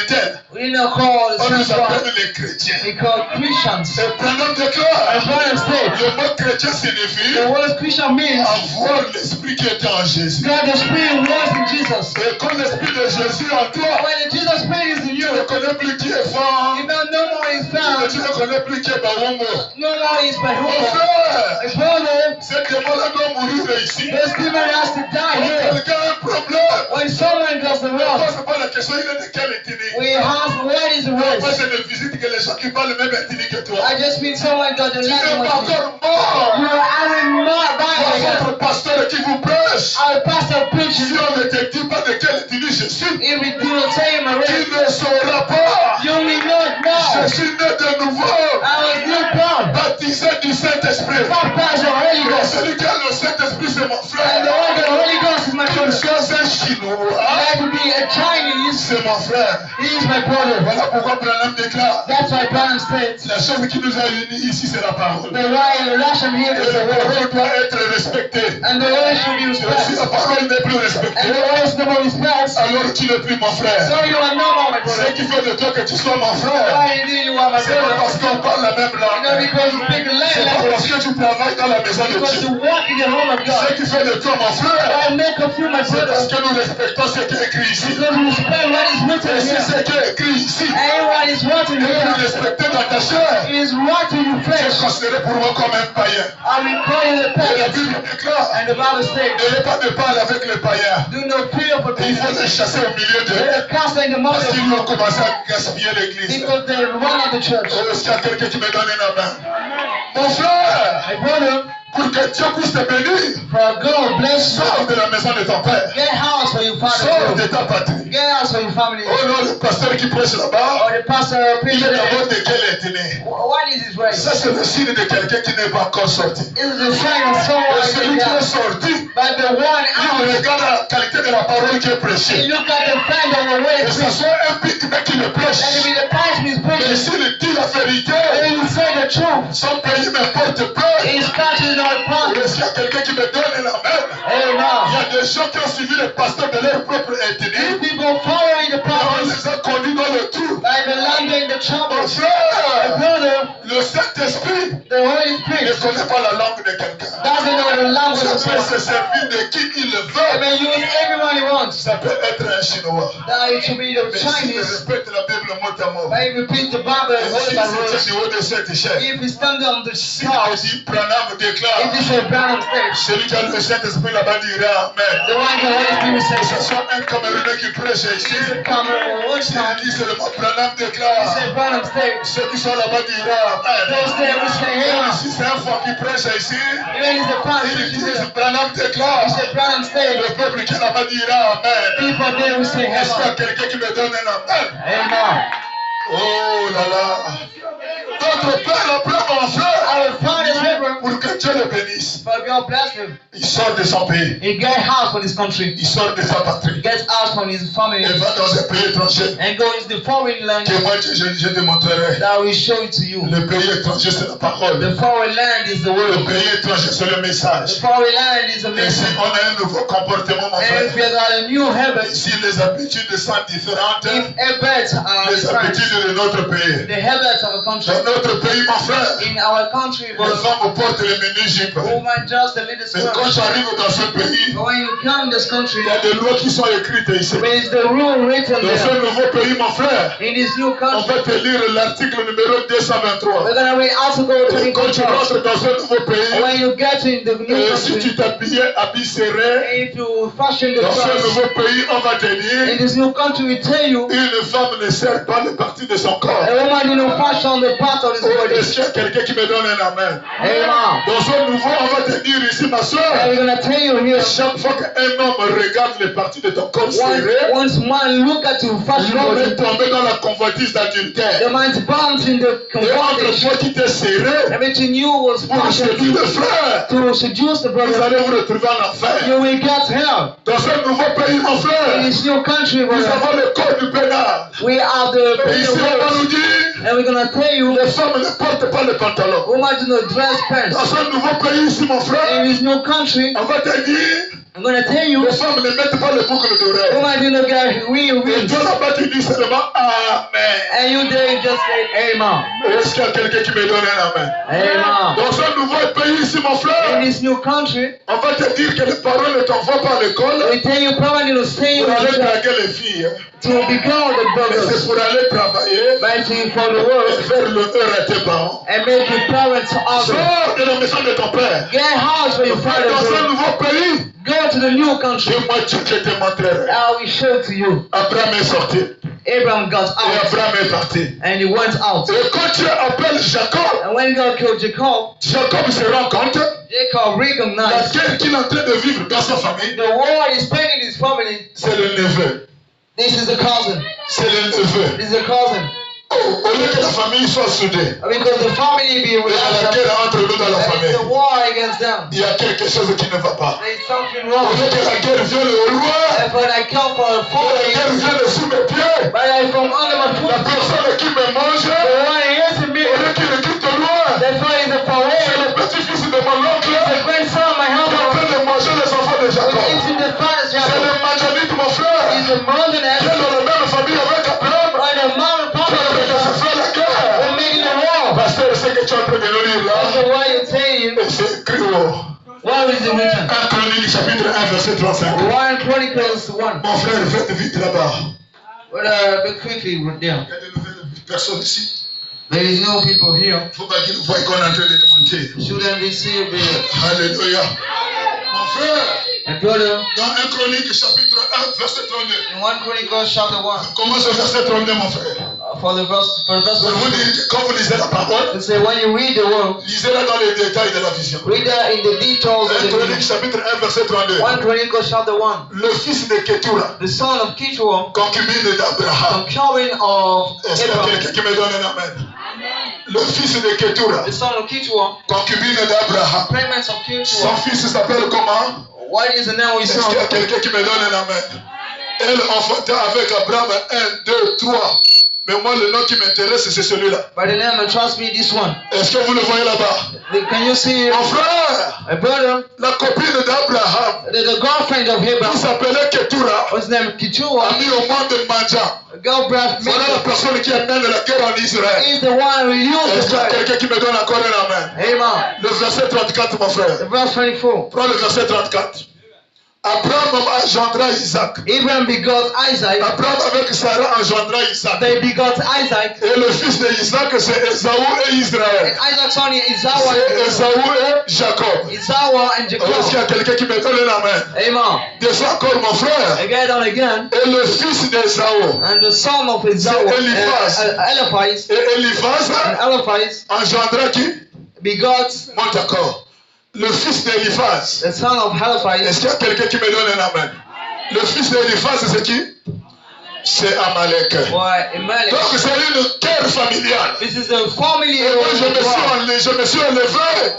tels. We don't call the On nous church appelle les chrétiens. we call Christians. Et Branham déclare, And Brian said, le mot chrétien signifie the word Christian means avoir l'esprit qui était en Jésus. God the Spirit was in Jesus. Et quand l'esprit de Jésus est en toi, When the Jesus Spirit is in tu you, ne connais plus qui est fort. you don't know more is found. Tu ne connais plus qui est Bawongo. No more is by Mon who. frère, My brother, cet démon-là doit mourir ici. this demon has to die Quand here. quelqu'un a un problème, When someone does the ne wrong, pose pas la question, il est de quelle ethnie. we ask what is the Moi, race. je ne visite que les gens qui parlent le même ethnie que toi. I just mean someone got the Tu n'es pas language. encore mort. You are having more Moi, Bible. votre pasteur qui vous prêche. Our pastor Si preaches. on ne te dit pas de quelle ethnie je suis, If we do not say my race, tu ne sauras pas. you will not know. Je suis né de nouveau, I was newborn. baptisé du Saint-Esprit. Baptized the Holy Et Ghost. celui qui a le Saint-Esprit, c'est mon And the frère. one the Holy Ghost is my Qu'il brother. soit un Chinois, Let it be a Chinese. c'est mon frère. He is my brother. Voilà pourquoi Branham déclare, That's why Branham states. la chose qui nous a unis ici, c'est la parole. The right relation here Et is the la word. parole doit être respectée. And the word should be Et si respected. la parole n'est plus And respectée, the word is no more respected. alors tu n'es plus mon frère. So you are no more my Ce brother. qui fait de toi que tu sois mon frère, Why indeed you are my c'est pas brother? parce qu'on parle la même You know, langue. because you speak a C'est pas language. parce que tu travailles dans la maison de Because Dieu. you walk in the home of Ce God. qui fait de toi mon frère, I make of you my c'est parce brother. que nous respectons ce qui est écrit ici. Because you respect what is written Et si here. ce qui est écrit ici And what is written est plus here respecté dans ta chair, is what in your tu es flesh. considéré pour moi comme un païen. I will call you the Et la pagan. Bible déclare, And the Bible says, n'ayez pas de parler avec les païens. do not fear for Et il faut people. les chasser au milieu d'eux. Let the cast in the mouth Parce of qu'ils ont commencé à gaspiller l'église. because they run out the church. Oh, est-ce qu'il y a quelqu'un qui me donne une main? Mon frère, My brother, pour que Dieu puisse te bénir, for God bless you. sors de la maison de ton père. Get house for your Sors de father. ta patrie. Get house for your family. Oh non, le pasteur qui prêche là-bas, Or the pastor il preacher est there. d'abord de quelle ethnie? What is his race? Ça, c'est le signe de quelqu'un qui n'est pas encore sorti. It is the sign of Et someone celui that qui est is sorti, But the one il out, regarde la qualité de la parole qui est you prêchée. look at the fact of the way Que it's ce preached. soit un pygmée qui le Let it prêche. be the pastor is Mais preaching. s'il dit la vérité, And you say the truth. son pays m'importe peu. His country is not Et important. s'il y a quelqu'un qui me donne la main, il y Amen. a des gens qui ont suivi le pasteur de leur propre ethnie. People following the On prophets les a conduits dans le trou. by the land in the Mon troubles. frère, Brother, le Saint-Esprit the Holy ne Spirit connaît pas la langue de quelqu'un. doesn't know the language Ça of peut people. se servir de qui il le He veut. may use everyone he wants. Ça peut être un Chinois. That it should be the Mais s'il Chinese. respecte la Bible mot à mot, But he repeats the Bible et word s'il by se tient word. du haut de cette échelle, If he stands on the si stars, dit Branham déclare, if he says Branham stage, celui qui a le Saint-Esprit là-bas dira Amen. the one the Holy Spirit Que ce says, soit un Camerounais qui prêche ici, come on one s'il time. dit seulement Branham He déclare, said Branham stage. ceux qui sont là-bas diront Amen. Those there we say, Et hey, si c'est un fort qui prêche ici, even if the pastor il preaches dit there, Branham déclare, he said Branham stage. le peuple qui est là-bas dira Amen. People there we say, Est-ce qu'il y a hey, quelqu'un qui me donne un Amen? amen. Oh là là. Notre Père, après mon frère, Our Father's river, pour que Dieu le bénisse. for God bless him. Il sort de son pays. He gets out from his country. Il sort de sa patrie. Gets out from his family. Il va dans un pays étranger. And go into the foreign land. Que moi, je te montrerai. That will show it to you. Le pays étranger, c'est la parole. The foreign land is the Le word. pays étranger, c'est le message. The foreign land is the Et si message. on a un nouveau comportement, mon And if you frère, got a new habit, si les habitudes sont différentes, if habits are les different, habitudes de notre pays. the habits of a country. Dans notre pays, mon frère, In our country, les but femmes portent les mini-jupes. woman just a little Mais quand skirt. j'arrive dans ce pays, But when you come in this country, il y a des lois qui sont écrites ici. there is the rule written Dans ce there. nouveau pays, mon frère, In this new on country, va te lire l'article numéro 223. we're gonna read Article Et quand tu 24. rentres dans ce nouveau pays, When you get in the new si country, tu t'habillais, habit serré, if you fashion the dans ce dress, nouveau pays, on va te in dire, this new country, we tell you, une femme ne sert pas les parties de son corps. a woman did not fashion the part of his body. Est-ce qu'il y a quelqu'un qui me donne un amen? Amen. Dans ce nouveau, on va te dire ici, ma And soeur, we're gonna tell you here, chaque fois qu'un homme regarde les parties de ton corps serré, once man look at you fashion l'homme est body, tombé dans la convoitise d'adultère. the man's bound in the Et entre convocation. toi qui t'es serré, Everything you was pour séduire fashioned le frère, to seduce the vous brother. allez vous retrouver en enfer. You will get help. Dans ce nouveau pays, mon In frère, this new country, nous brother, avons le code du pénal. we are the Et ici, on va nous dire, and we're gonna tell you, les femmes ne portent pas le pantalon. woman do not dress pants. Dans ce nouveau pays ici, mon frère, In this new country, on va te dire, I'm gonna tell you, les femmes ne mettent pas le boucle d'oreille. woman do not get Et wings. toi là-bas, tu dis seulement Amen. And you there just say amen. Est-ce qu'il y a quelqu'un qui me donne un Amen? Amen. Dans ce nouveau pays ici, mon In frère, this new country, on va te dire que les parents ne t'envoient pas à l'école we tell you probably to stay pour aller to draguer les filles. Hein. become the Mais c'est brothers, pour aller travailler but for the et world faire l'honneur à tes parents. and make your parents honor. Sors de la maison de ton père. Get house for your Dans father. ce nouveau pays, Go to the new country. dis-moi tout, je te montrerai. I will show to you. Abraham est sorti Abraham got et out Abraham est parti. and he went out. Et quand Dieu appelle Jacob, And when God killed Jacob, Jacob se rend compte Jacob la recognized guerre qu'il est en train de vivre dans sa famille, the war is spending his family. c'est le neveu. This is a cousin. C'est le neveu. This is a cousin. Oh, au lieu que la famille soit soudée, Because the family be il y a la reaction. guerre entre nous dans la There famille. is a war against them. Il y a quelque chose qui ne va pas. There is something Au wrong. lieu que la guerre vienne au roi, And when I come for a que la guerre family, vienne sous mes pieds, but I from under my la foot, personne qui me mange, the one hating me, au lieu qu'il le quitte loin, that's why he's a c'est parade. le petit-fils de mon oncle The grandson of my qui est en helper, train de manger les enfants de who's Jacob. eating the father's C'est job. le Manjanite, mon frère, He's a mountain qui est ass, dans la même famille avec Abraham, or the mountain qui est en train de se papa. faire la guerre. They're making the war. Pasteur, c'est que tu es en train de nous lire That's là. the why you're saying, Et c'est écrit au where is it written? 1 Chronique chapitre 1 verset 35. 1 Chronicles 1. Mon frère, faites vite là-bas. But but quickly, there. Il y a de nouvelles personnes ici. There is no people here. Il faut pas qu'ils voient qu'on est en train de démonter. Shouldn't they see the Alléluia. Mon frère, and brother? dans 1 Chronique chapitre 1 verset 32. In 1 Chronicles chapter 1, Commence au verset 32, mon frère. for the verse Je vous dis que quand vous lisez la parole, it say when you read the word, lisez-la dans les détails de la vision. read that in the details of 1 the Chronique vision. chapitre 1 verset 32. 1 Chronicles chapter 1, Le fils de Ketura, the son of Keturah, concubine d'Abraham. concubine of Est-ce qu'il y a Abraham, quelqu'un qui me donne un amen? Le fils de Ketura, the son of Keturah, concubine d'Abraham. parents of Son Keturah. fils s'appelle comment? What is the name of his Est-ce qu'il y a son? quelqu'un qui me donne un amen? Elle enfanta avec Abraham 1, 2, 3. Mais moi, le nom qui m'intéresse, c'est celui-là. By the name, and trust me, this one. Est-ce que vous le voyez là-bas? Can you see Mon frère, a brother, la copine d'Abraham, the girlfriend of qui Abraham, s'appelait Ketura, whose name a Keturah, mis au monde de Manja. girl breath Voilà la personne qui amène la guerre en Israël. is the one who used Est-ce the qu'il y a word. quelqu'un qui me donne encore un amen? Amen. Le verset 34, mon frère. The verse 24. Prends le verset 34. Abraham engendra Isaac. Abraham begot Isaac. Abraham avec Sarah engendra Isaac. They begot Isaac. Et le fils de Isaac, c'est Esaü et And Israël. Isaac's son is C'est Esau Esaü et Jacob. and Est-ce qu'il y Jacob. a quelqu'un qui me donne un amen? Amen. Descends encore, mon frère. Again and again. Et le fils d'Esaü. And the son of Esau, Eliphaz. Eliphaz, Et Eliphaz and Eliphaz engendra qui? begot Monte d'accord. Le fils d'Eliphaz. the son of Eliphaz. Est-ce qu'il y a quelqu'un qui me donne un amen? Le fils d'Eliphaz, c'est qui? c'est Amalek. or Amalek. Donc c'est une guerre familiale. This is a family Et moi war. je me suis élevé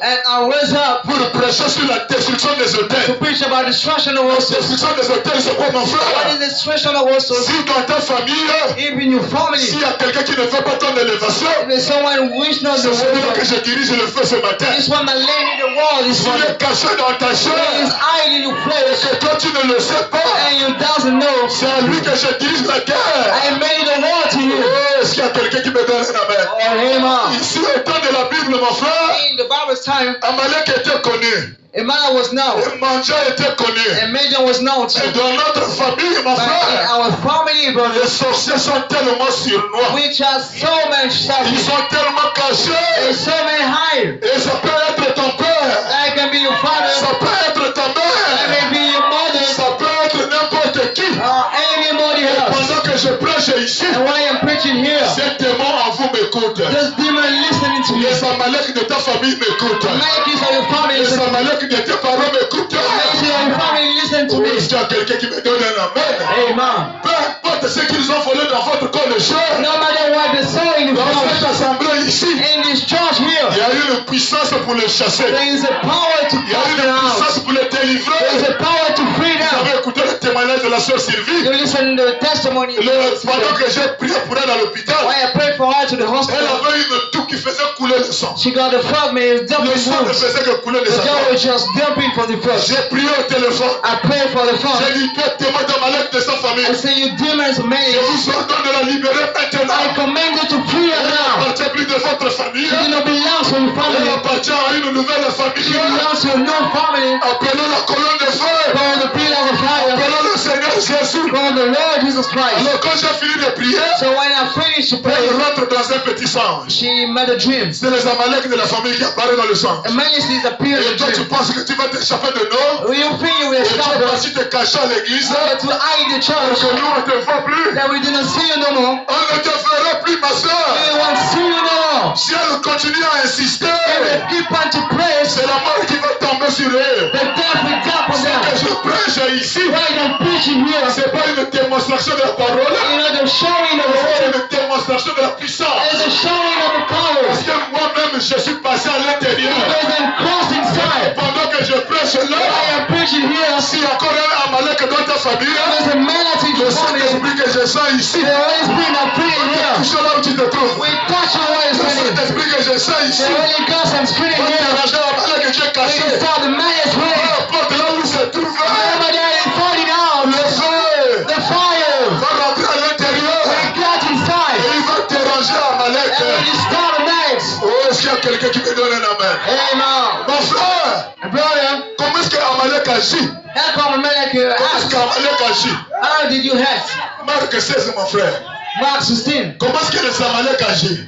And I rose up pour prêcher sur la destruction des to hôtels. preach about destruction of La hostels. destruction des hôtels, c'est quoi mon What frère? is destruction of hostels? Si dans ta famille, If in your family, s'il y a quelqu'un qui ne fait pas ton élévation, if there's someone who wish not c'est the celui-là que world, je dirige le feu ce matin. this one that laying in the wall, this S'il one est caché dans ta is chair hiding in your flesh, et que toi tu ne le sais pas, and you doesn't know. c'est à lui que je dirige la guerre. I made the war to you. Oh, est-ce qu'il y a quelqu'un qui me donne un amen? Or amen. Ici, au temps de la Bible, mon frère, In the Bible's time, Amalek était connu. Emmanuel was known. Et Manja était connu. And Madian was known too. Et dans notre famille, mon But in frère, our family, les brothers, sorciers sont tellement surnois. which are so much Ils suffering, sont tellement cachés. and so many higher. Et ça peut être ton père. That can be your father, Ça peut être ta that mère. may be your mother, Ça peut être n'importe qui. or anybody else. Pendant que je prêche ici, And while I'm preaching here, ces démons en vous m'écoutent. this demon listening to you. Les Amalek de ta famille m'écoutent. Malekis of your family Les listen to me. Amalek de tes parents m'écoutent. Malekis of your family listen to Oh, me. est-ce qu'il y a quelqu'un qui me donne un amen? Amen. Peu importe ce qu'ils ont volé dans votre corps de chair, No matter what they say in the dans cette church, assemblée ici, in this church il here, y a une puissance pour les chasser. there is a power to Il y a cast une them out. puissance pour les There is délivrer. a power to free Vous them. avez écouté le témoignage de la sœur Sylvie. You listen to the testimony. Pendant que j'ai prié pour elle à l'hôpital, Why I prayed for her to the elle hospital. avait une toux qui faisait couler le sang. She got a frog, man. It was dumping Le sang ne wounds. faisait que couler les The sang. devil was just dumping for the frog. J'ai prié au téléphone. I prayed for the frog. J'ai dit, toi, témoin d'Amalek de sa famille. I say, you demons, Je man. vous ordonne de la libérer I maintenant. command you to free her Elle now. n'appartient plus de votre famille. She do not belong to your Elle family. appartient à une nouvelle She famille. belongs to a new family. Appelons la colonne de feu. Call the pillar of fire. Appelons le Seigneur Jésus. Call the Lord Jesus Christ. Alors quand j'ai fini de prier, So when I finished to elle pray, rentre dans un petit songe. she made a dream. C'est les Amalek de la famille qui apparaissent dans le songe. A man sees appeared in Et a toi tu dream. penses que tu vas t'échapper de nous. You think you will Et tu stop es us parti te cacher à l'église. to hide the Parce church, que nous on ne te voit plus. that we do not see you no more. On ne te verra plus ma We soeur. won't see you no more. Si elle continue à insister, If they keep on to pray, c'est la mort qui va tomber sur eux. the death will drop on Ce que them. je prêche ici, Why I'm preaching here? c'est pas une démonstration de la parole, You know, the showing of the c'est word une démonstration de la puissance. is a showing of the power. Parce que moi-même, je suis passé à l'intérieur. Because I'm crossed inside. Pendant que je prêche Why là, I'm preaching here, s'il y a encore un Amalek dans ta famille, there's a melody le to family. Saint-Esprit que je sens ici, The Holy Spirit I'm feeling here. touche là où tu te trouves. We touch the Holy Le Spirit. Saint-Esprit que je sens ici, The Holy Ghost I'm feeling va here. déranger l'Amalek que tu es We caché. can start the madness Peu way. importe là où il se trouve, Wherever there is falling out, le feu the fire va rentrer à l'intérieur will get et inside. il va déranger Amalek. And when you start the night, Oh, est-ce qu'il y a quelqu'un qui me donne un amen? amen. Mon frère, Brother, comment est-ce qu'Amalek agit? how come America Comment est-ce asked, qu'Amalek agit? how did you act? Marc 16, mon frère. Mark 16. Comment est-ce que les Amalek agissent?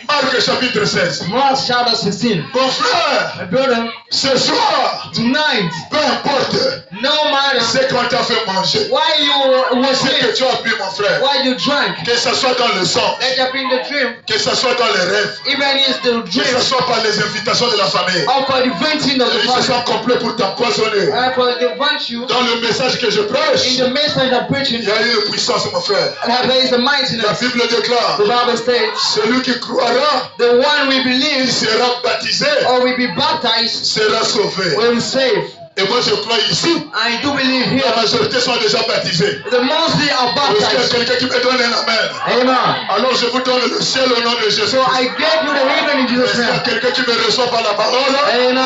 Marc chapitre 16. Mark chapter 16. Mon frère, My brother, ce soir, tonight, peu importe no matter ce qu'on t'a fait manger, why you were ce que sick, tu as bu, mon frère, why you drank, que ce soit dans le sang, let there be in the dream, que ce soit dans les rêves, even if the que ce dream, soit par les invitations de la famille, or for the venting of the ils se family, sont complets pour t'empoisonner. and for the virtue, Dans le message que je in prêche, the message I'm preaching, il y a une puissance, mon frère. there is a La mightiness. Bible déclare, The Bible states, celui qui croira, the one we qui believe sera baptisé, or will be baptized sera sauvé. will be saved. Et moi je crois ici, I do believe la here, majorité sont déjà baptisés. the mostly are Est-ce qu'il y a baptized. quelqu'un qui me donne un amen? Amen. Alors je vous donne le ciel au nom de Jésus. So I gave you the heaven in Jesus' Est-ce qu'il y a name. quelqu'un qui me reçoit par la parole? Amen.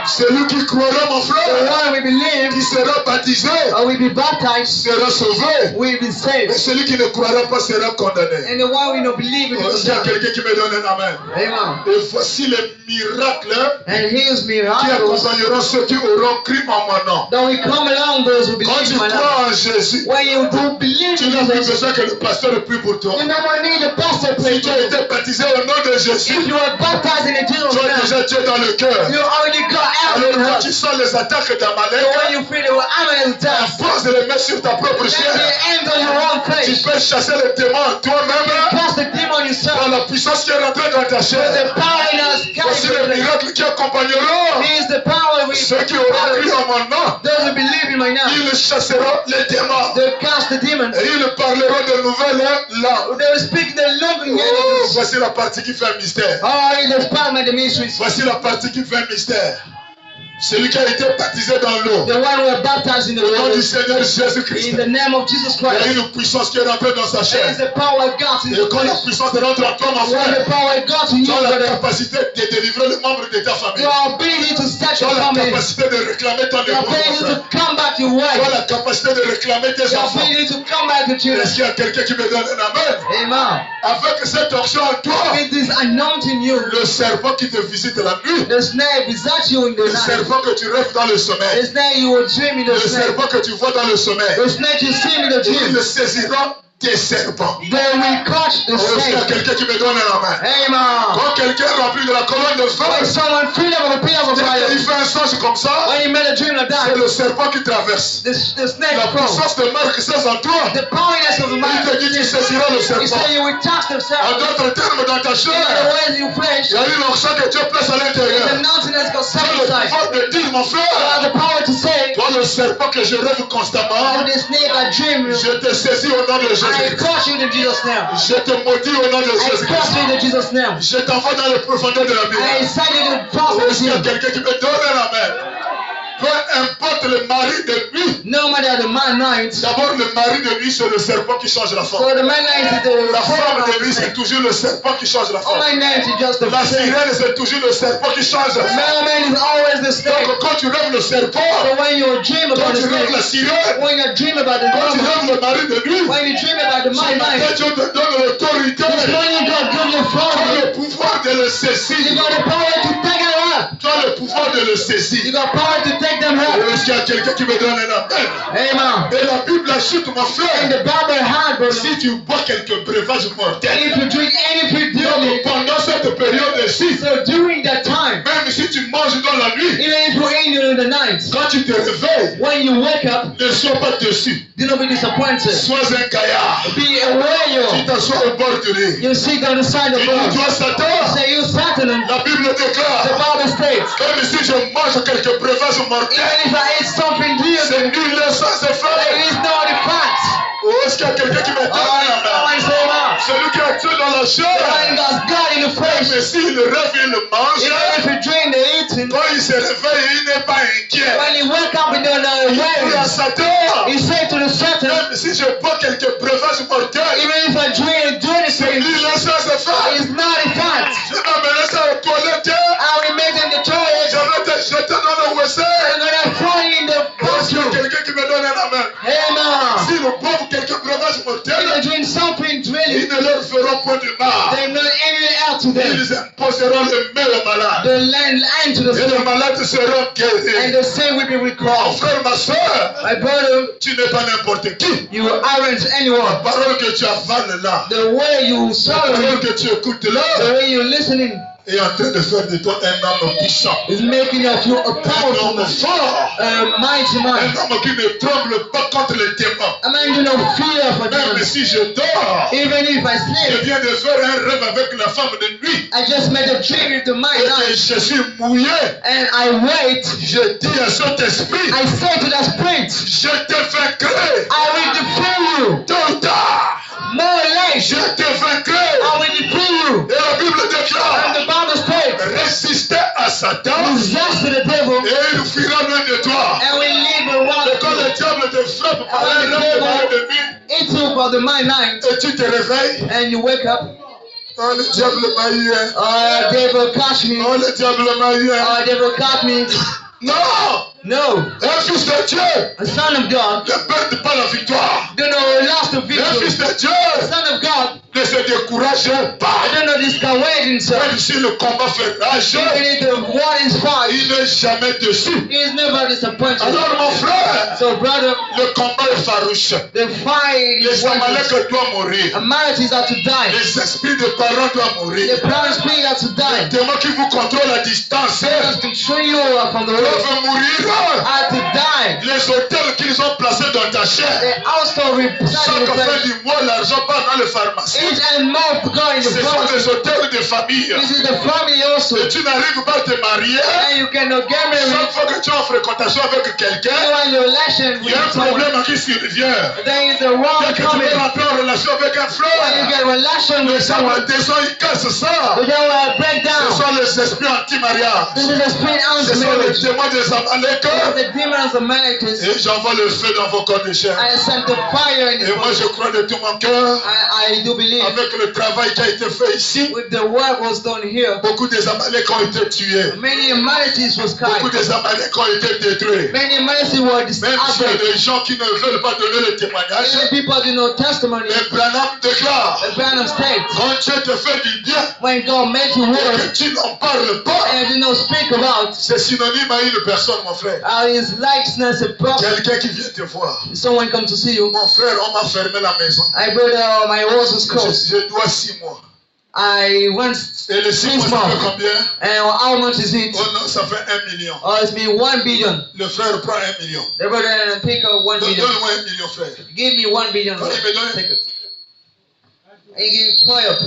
Celui qui croira, mon The frère, one we believe qui sera baptisé, or will be baptized sera sauvé. will be Mais saved. celui qui ne croira pas sera condamné. And the one we don't believe in Est-ce is qu'il y a done. quelqu'un qui me donne un amen? Amen. Et voici les miracles And here's qui miracles accompagneront ceux qui auront cru en mon nom. that will come along those who Quand believe tu in my name. crois en Jésus, When you do believe tu in n'as plus Jesus, besoin que le pasteur prie pour toi. you never need a pastor to pray Si tu for as you. été baptisé au nom de Jésus, If you are baptized in the tu Jesus' as name, déjà Dieu dans le cœur. you already got out Alors in quand heaven. tu sens les attaques So d'Amalek, when you feel the Amalek attack, force de les mettre sur ta propre let chair. the end on your own Tu face. peux chasser les démons toi-même Cast the demon yourself. par la puissance qui est rentrée dans ta The chair. power in us Voici les carries miracles qui accompagneront He is the power we Ceux qui auront cru en mon nom, those who believe in my name, ils chasseront les démons. they'll cast the demons. Et ils parleront de nouvelles langues. They will speak the language Oh, languages. voici la partie qui fait un mystère. Oh, it is part of the mysteries. Voici la partie qui fait un mystère. Celui qui a été baptisé dans l'eau. The one who are baptized in the Au nom du water. Seigneur Jésus-Christ. In the name of Jesus Il y a Christ. une puissance qui est rentrée dans sa There is chair. the power of God in Et the quand la flesh. puissance rentre en toi, mon When the frère, power of God in tu you, as la brother, capacité de délivrer le membre de ta famille. your ability to set Tu as your la family, capacité de réclamer ton your épouse, mon ability frère. to come back to your Tu as wife, la capacité de réclamer tes your enfants. ability to come back to children. Est-ce qu'il y a quelqu'un qui me donne un amen? Amen. Avec cette onction en toi, With this anointing you, le serpent qui te visite la nuit, the snake visits you in the le night. serpent que tu rêves dans le The sommeil, snake you will dream in le the snake. serpent que tu vois dans le sommeil, The snake you see in the ils dream. le saisiront des serpents. They will catch the Est-ce qu'il y a snake. quelqu'un qui me donne un amen? Amen. Quand quelqu'un est rempli de la colonne de feu, When someone filled up with a pillar of il fire, fait un songe comme ça, when he made a dream like c'est that, le serpent qui traverse. the snake La crossed. puissance de Marc 16 en toi, The powerness of the il mind. te dit tu saisiras le He serpent. said you will touch En themselves. d'autres termes, dans ta In chair, other ways, you flesh. il y a une onction que Dieu place à The l'intérieur. mountain has got Tu as seven le sides. pouvoir de dire, mon You have frère, the power to say, toi le serpent que je rêve oh, constamment, the snake I dream, je te saisis au nom de I Jésus. crush you in Jesus' name. Je te maudis au nom de I Jésus. crush you in Jesus' name. Je t'envoie dans les profondeurs de la I vie. send you to the cross of Est-ce qu'il y a sin. quelqu'un qui me donne un amen? Peu importe le mari de nuit, No matter the man night, d'abord le mari de nuit c'est le serpent qui change la forme. so the man night is the La femme de nuit form. c'est toujours le serpent qui change la Oh, forme. my night is just the La snake. sirène c'est toujours le serpent qui change la forme. Man is always the snake. Donc quand tu rêves le serpent, So when you dream quand about the tu rêves la snake, sirène, when you dream about the quand tu devil, rêves le mari de nuit, when you dream about the ce man matin night, Dieu te donne l'autorité, this morning God give you tu as authority. le pouvoir de le You saisir. got the power to take them up. Tu as le pouvoir de le You saisir. got power to take them up. Est-ce qu'il y a quelqu'un qui me donne un amen? Amen. Et la Bible ajoute, mon And frère, the Bible had, brother, si tu bois quelques breuvages mortels, if you drink any fruit donc daily, pendant cette période-ci, so during that time, même si tu manges dans la nuit, even if you're in during the night, quand tu te réveilles, when you wake up, ne sois pas déçu. do not be disappointed. Sois un gaillard. Be aware Tu you. t'assois au bord du lit. You sit on the side of Tu dis, God. toi Satan, Say you Satan. la Bible The déclare, Bible states, même si je mange quelques breuvages mortels, even if I eat something c'est dear, nul sans there effet. is no defense. Oh, est-ce qu'il y a quelqu'un qui me donne Oh, un amen? I say that. Celui qui a Dieu dans la When chair, God's God in the mais flesh, s'il rêve, il le mange. even if you drink the eating, Quand il se réveille, il n'est pas inquiet. when you wake up in the Il dit à way, Satan, he said to the Satan, même si je bois quelques breuvages mortels, even if I drink c'est anything, nul sans effet. it's not a fact. Je m'amènerai ça aux toilettes. I will make them the Je toilet. vais te jeter dans le WC. I'm gonna throw you in the Est-ce qu'il y a bathroom. quelqu'un qui me donne un amen? Amen. S'ils boivent quelques breuvages If mortels, they drink something drilling, ils ne leur feront pas de mal. they know any out to them. Ils imposeront le mal aux malades. The land to the Et les sick, malades seront and guéris. the sick will be Mon recalled. frère, ma soeur, My brother, tu n'es pas n'importe qui. you aren't La anyone. parole que tu avales là, The way you la swallow parole it, que tu écoutes là, the way you're listening, est en train de faire de toi un homme puissant. is making of you a Un powerful homme man, fort. a mighty Un man. homme qui ne tremble pas contre les démons. A man do not fear for Même demons. si je dors, Even if I je sleep, viens de faire un rêve avec la femme de nuit. I just made a dream with the mind Et que night, je suis mouillé. and I wait. Je dis à cet esprit, I say to the spirit, je te vaincrai. I will defeat you. Tôt ou tard, More or less, je te vaincrai. I will defeat you. Et la Bible And déclare, the Bible states, résistez à Satan resist the devil, et il fuira loin de toi. and we live around Et quand you. le diable te frappe par un rêve de malade de nuit, It took for the mind night, et tu te réveilles, and you wake up. oh le diable m'a eu. Hein. Devil catch me. Oh le diable m'a eu. Hein. Devil caught me. Non, No, un fils de Dieu a son of God ne perd pas la victoire. do not lost the Un victory. fils de Dieu A son of God ne se décourage pas. do not discourage himself. Même si le combat fait rage, Even if the war is fought, il n'est jamais dessus. he is never disappointed. Alors mon frère, So, brother, le combat est farouche. the fight is Les waging. Amaleks doivent mourir. Amalekites are to die. Les esprits de parents doivent mourir. The parents' spirit are to Les die. démons qui vous contrôlent à distance They have to show you from the road. doivent mourir. had to die. Les hôtels qu'ils ont placés dans ta chair. The household residing in Chaque the fin flesh. du mois, l'argent part dans les pharmacies. Each and month go in Ce the sont pharmacy. des hôtels de famille. This is the family also. Et tu n'arrives pas à te marier. And you cannot get married. Chaque fois que tu es en fréquentation avec You quelqu'un, are in a relation il with y a un someone. problème qui survient. There is a wrong Dès que tu veux coming. rentrer en relation avec un When you frère, get a relation with les someone, amateurs, ils cassent ça. the devil will break Ce down. sont les esprits anti-mariage. This is the spirit Ce of sont les marriage. témoins des Amaleks. The demons of marriages. Et j'envoie le feu dans vos corps de chair. I sent the fire in Et this moi, body. je crois de tout mon cœur, I do believe avec le travail qui a été fait ici, with the work was done here, beaucoup des Amaleks ont été tués. many marriages was Beaucoup cut. des Amaleks ont été détruits. Many marriages were Même s'il y a disappeared. des gens qui ne veulent pas donner le témoignage, Many people do no testimony. mais Branham déclare, The Branham State, quand Dieu te fait du bien when God makes you et work que tu n'en parles pas, and you don't speak about c'est synonyme à une personne, mon frère. his likeness, a prophet, Quelqu'un qui vient te voir. someone come to see you. Mon frère, on m'a fermé la maison. I brother, my house was closed. Je dois 6 mois. I went Et les 6 mois, ça fait combien? and how much is it? Oh non, ça fait 1 million. Oh, it's been 1 billion. Le frère prend 1 million. The brother take 1 billion. Donne-moi 1 million, frère. Give me 1 billion. Quand il me donne, Take it. And give toy up.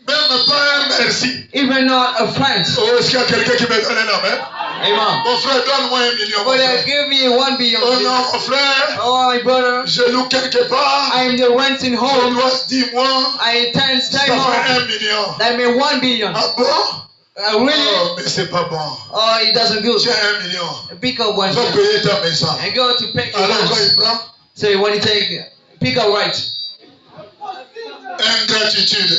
même pas un merci. Even not a friend. Oh, est-ce qu'il y a quelqu'un qui me donne un amen? Amen. Mon frère, donne-moi 1 million. Mon Brother, frère. give me 1 billion. Oh non, mon frère, Oh, my brother. je loue quelque part. I'm the renting Je home. dois 10 mois. I turn Ça time off. fait 1 million. That means 1 billion. Ah bon? Really? Oh, mais c'est pas bon. Oh, it doesn't go. Tiens 1 million. Pick up 1 Va billion. payer ta maison. And go to pay your Alors quand rent. il prend, So when you take, pick up right. ingratitude.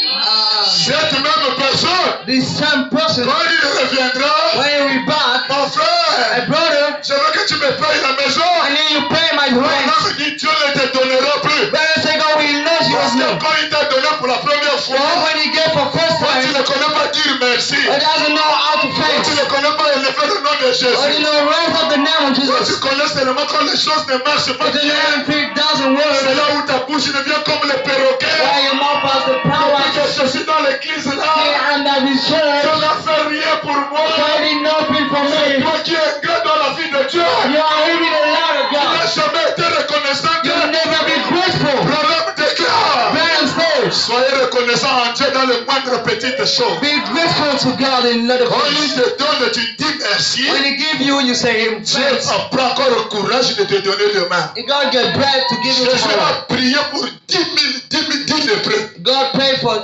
Uh, Cette même personne, the same person, quand il reviendra, when we back, mon my frère, brother, je veux que tu me payes la maison. and then you pay my Mon rent. âme dit Dieu ne te donnera plus. Brother say God will not Parce you que no. quand il t'a donné pour la première fois, When you get for first toi tu time, ne connais pas dire merci. it doesn't know how to Toi tu thank. ne connais pas élever le nom de Or you Jésus. know, raise up the name of Toi tu Jesus. connais seulement quand les choses ne marchent pas But the bien. name it doesn't C'est work. là où ta bouche devient comme le perroquet. Why your mouth has the power Depuis que to je suis dans l'église say là, and that is tu church. n'as fait rien pour moi. God did nothing for C'est me. toi qui es grand dans la vie de Dieu. You are even a lot of Tu n'as God. jamais été reconnaissant que You'll never be grateful. Branham déclare. Branham says, Soyez reconnaissant en Dieu dans les moindres petites choses. be grateful to God in little Quand il things. te donne, tu dis merci. When He give you, you say Him Dieu thanks. prend encore le courage de te donner demain. If God get bread to give you Jésus tomorrow. a prié pour 10 000 lépreux. God paid for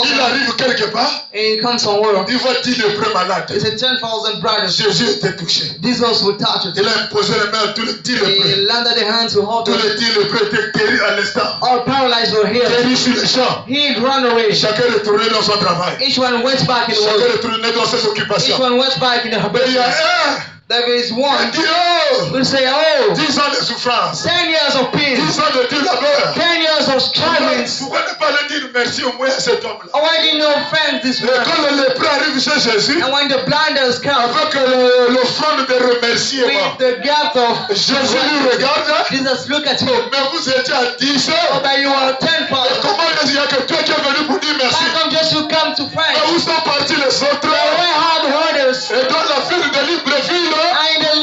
Il 10,000 arrive quelque part, and He comes somewhere. il voit 10 lépreux malades. He said 10,000 brothers. Jésus était touché. Jesus will touch it. Il a imposé les mains à tous les 10 He lépreux. landed the hands to hold Tous them. les 10 lépreux étaient guéris à l'instant. All paralyzed were healed. Guéris sur le champ. He ran away. Chacun retourné dans son travail. Each one went back in the Chacun world. retourné dans ses Each occupations. one went back in the Mais il y a business. un There is qui one dit oh, who say, oh, 10 ans de souffrance, 10 years of 10 pain, ans de dur labeur. 10 years of strivings. Pourquoi ne pas le dire merci au moins à cet homme-là? Why did you offend this Et man? quand le lépreux arrive chez Jésus, And when the blinders come avec l'offrande de remerciement, with the gift of Jésus lui regarde, Jesus, look at you. mais vous étiez à 10 Oh, ans. but you are 10 Et fathers. comment il y a que toi qui es venu pour dire merci? How come just you come to Et fight? où sont partis les autres? Where are the others? Et dans la ville de Libreville, I in the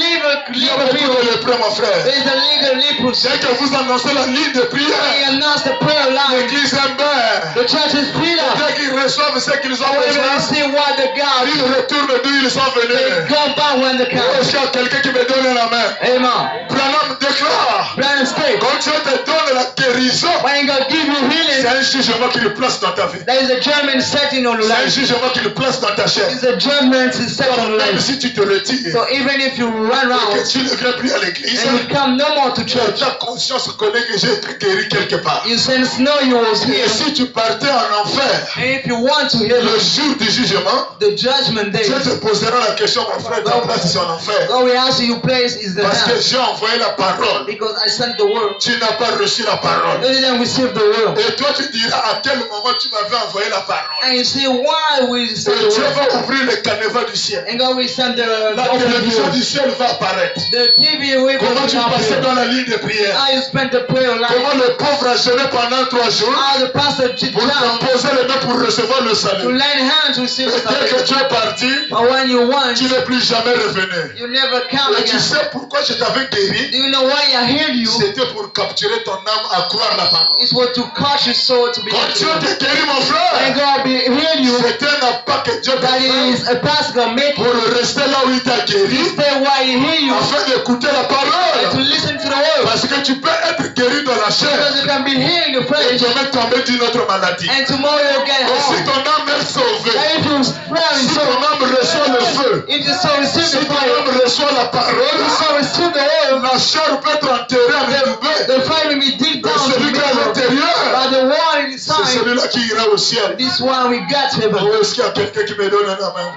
il y a liver beaucoup people. de lépreux, mon frère. There is a legal leprosy. Dès que vous annoncez la ligne de They prière, announce the prayer line. l'église aime bien. The church is filled up. Dès qu'ils reçoivent ce qu'ils ont When they besoin, see what the God ils retournent d'où ils sont they venus. go back when they come. Est-ce qu'il y a quelqu'un qui me donne la main? Amen. Branham déclare, Brother State. quand Dieu te donne la guérison, When God give you c'est healing, un jugement qu'il place dans ta vie. there is a judgment setting on your C'est un life. jugement qu'il place dans ta chair. It's a judgment is set on your Même life. si tu te retires So even if you run et around que tu ne viens plus à l'église, and you come no more to church, ta conscience connaît que j'ai été guéri quelque part. you sense no you was Et here. si tu partais en enfer, And if you want to hear le jour du jugement, the judgment day, Dieu te posera la question, mon frère, ta place c'est en enfer. God will ask you, place is the Parce que hand. j'ai envoyé la parole. Because I sent the word. Tu n'as pas reçu la parole. You didn't receive the word. Et toi, tu diras à quel moment tu m'avais envoyé la parole. And you say, why will you Et send the Dieu word? va ouvrir le canevas du ciel. And God will send La the télévision open du ciel va apparaître. The TV will Comment tu passais dans la ligne de prière? How you spent the prayer life. Comment le pauvre a jeûné pendant 3 jours How the pastor sit pour down te poser les mains pour recevoir le to salut. lay hands to receive Et the dès que salvation. Dieu veux partir, But when you want, tu ne veux plus jamais revenir. you never come Et tu again. sais pourquoi je t'avais guéri? Do you know why I healed you? C'était pour capturer ton âme à croire la parole. It was to cause your soul to be Quand Dieu healed. te guérit, mon When frère, God healed you, c'était un pas que Dieu t'a that fait is a task of making pour rester là où il t'a you guéri, stay why He healed you afin d'écouter la and to parole. listen to the word. Parce que tu peux être guéri dans la Because chair you can be healed in the et flesh, demain tomber d'une autre maladie. and tomorrow you'll get Et si home. ton âme est sauvée, And if you pray in si ton soul, âme reçoit le feu, if you so receive si the ton fire, âme reçoit la if parole, you so receive the word, la chair peut être enterrée avec du blé. the fire will be deep Mais down to celui qui est à the l'intérieur, but the one c'est inside, celui-là qui ira au ciel. this one we got to heaven. Oh, est-ce qu'il y a quelqu'un qui me donne un amen?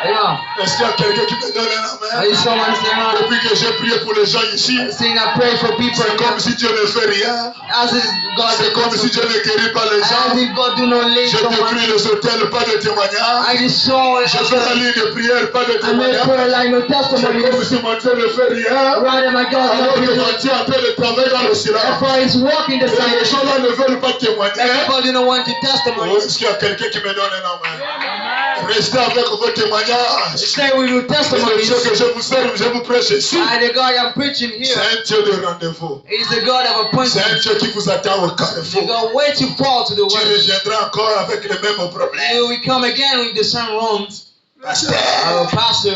Yeah. Est-ce qu'il y a quelqu'un qui me donne un Are amen? you someone saying, Depuis que j'ai prié pour les gens ici, saying I pray for people c'est comme si Dieu ne fait rien. as if God C'est comme si Dieu ne guérit pas les as gens. if God do not lay Je someone. détruis les hôtels, pas de témoignages. I just saw it. Je fais la ligne de prière, pas de I made témoignages. prayer like no testimony. C'est comme si mon Dieu ne fait rien. Rather my God Alors not que doing mon it. Dieu est en train de travailler dans le silence. Therefore it's walking the Et les same. gens là ne veulent pas témoigner. People do not want to Oh, testimony. est-ce qu'il y a quelqu'un qui me donne un amen? Restez avec vos témoignages. Stay with your Et le testimonies. Dieu que je vous serve, je vous prêche ici. And the God I'm preaching C'est here un Dieu de rendez-vous. is the God of C'est un appointment. Dieu qui vous attend au You carrefour. go way too far to the Tu word. reviendras encore avec les mêmes problèmes. You will come again with the same wrongs. Pasteur, Our pastor,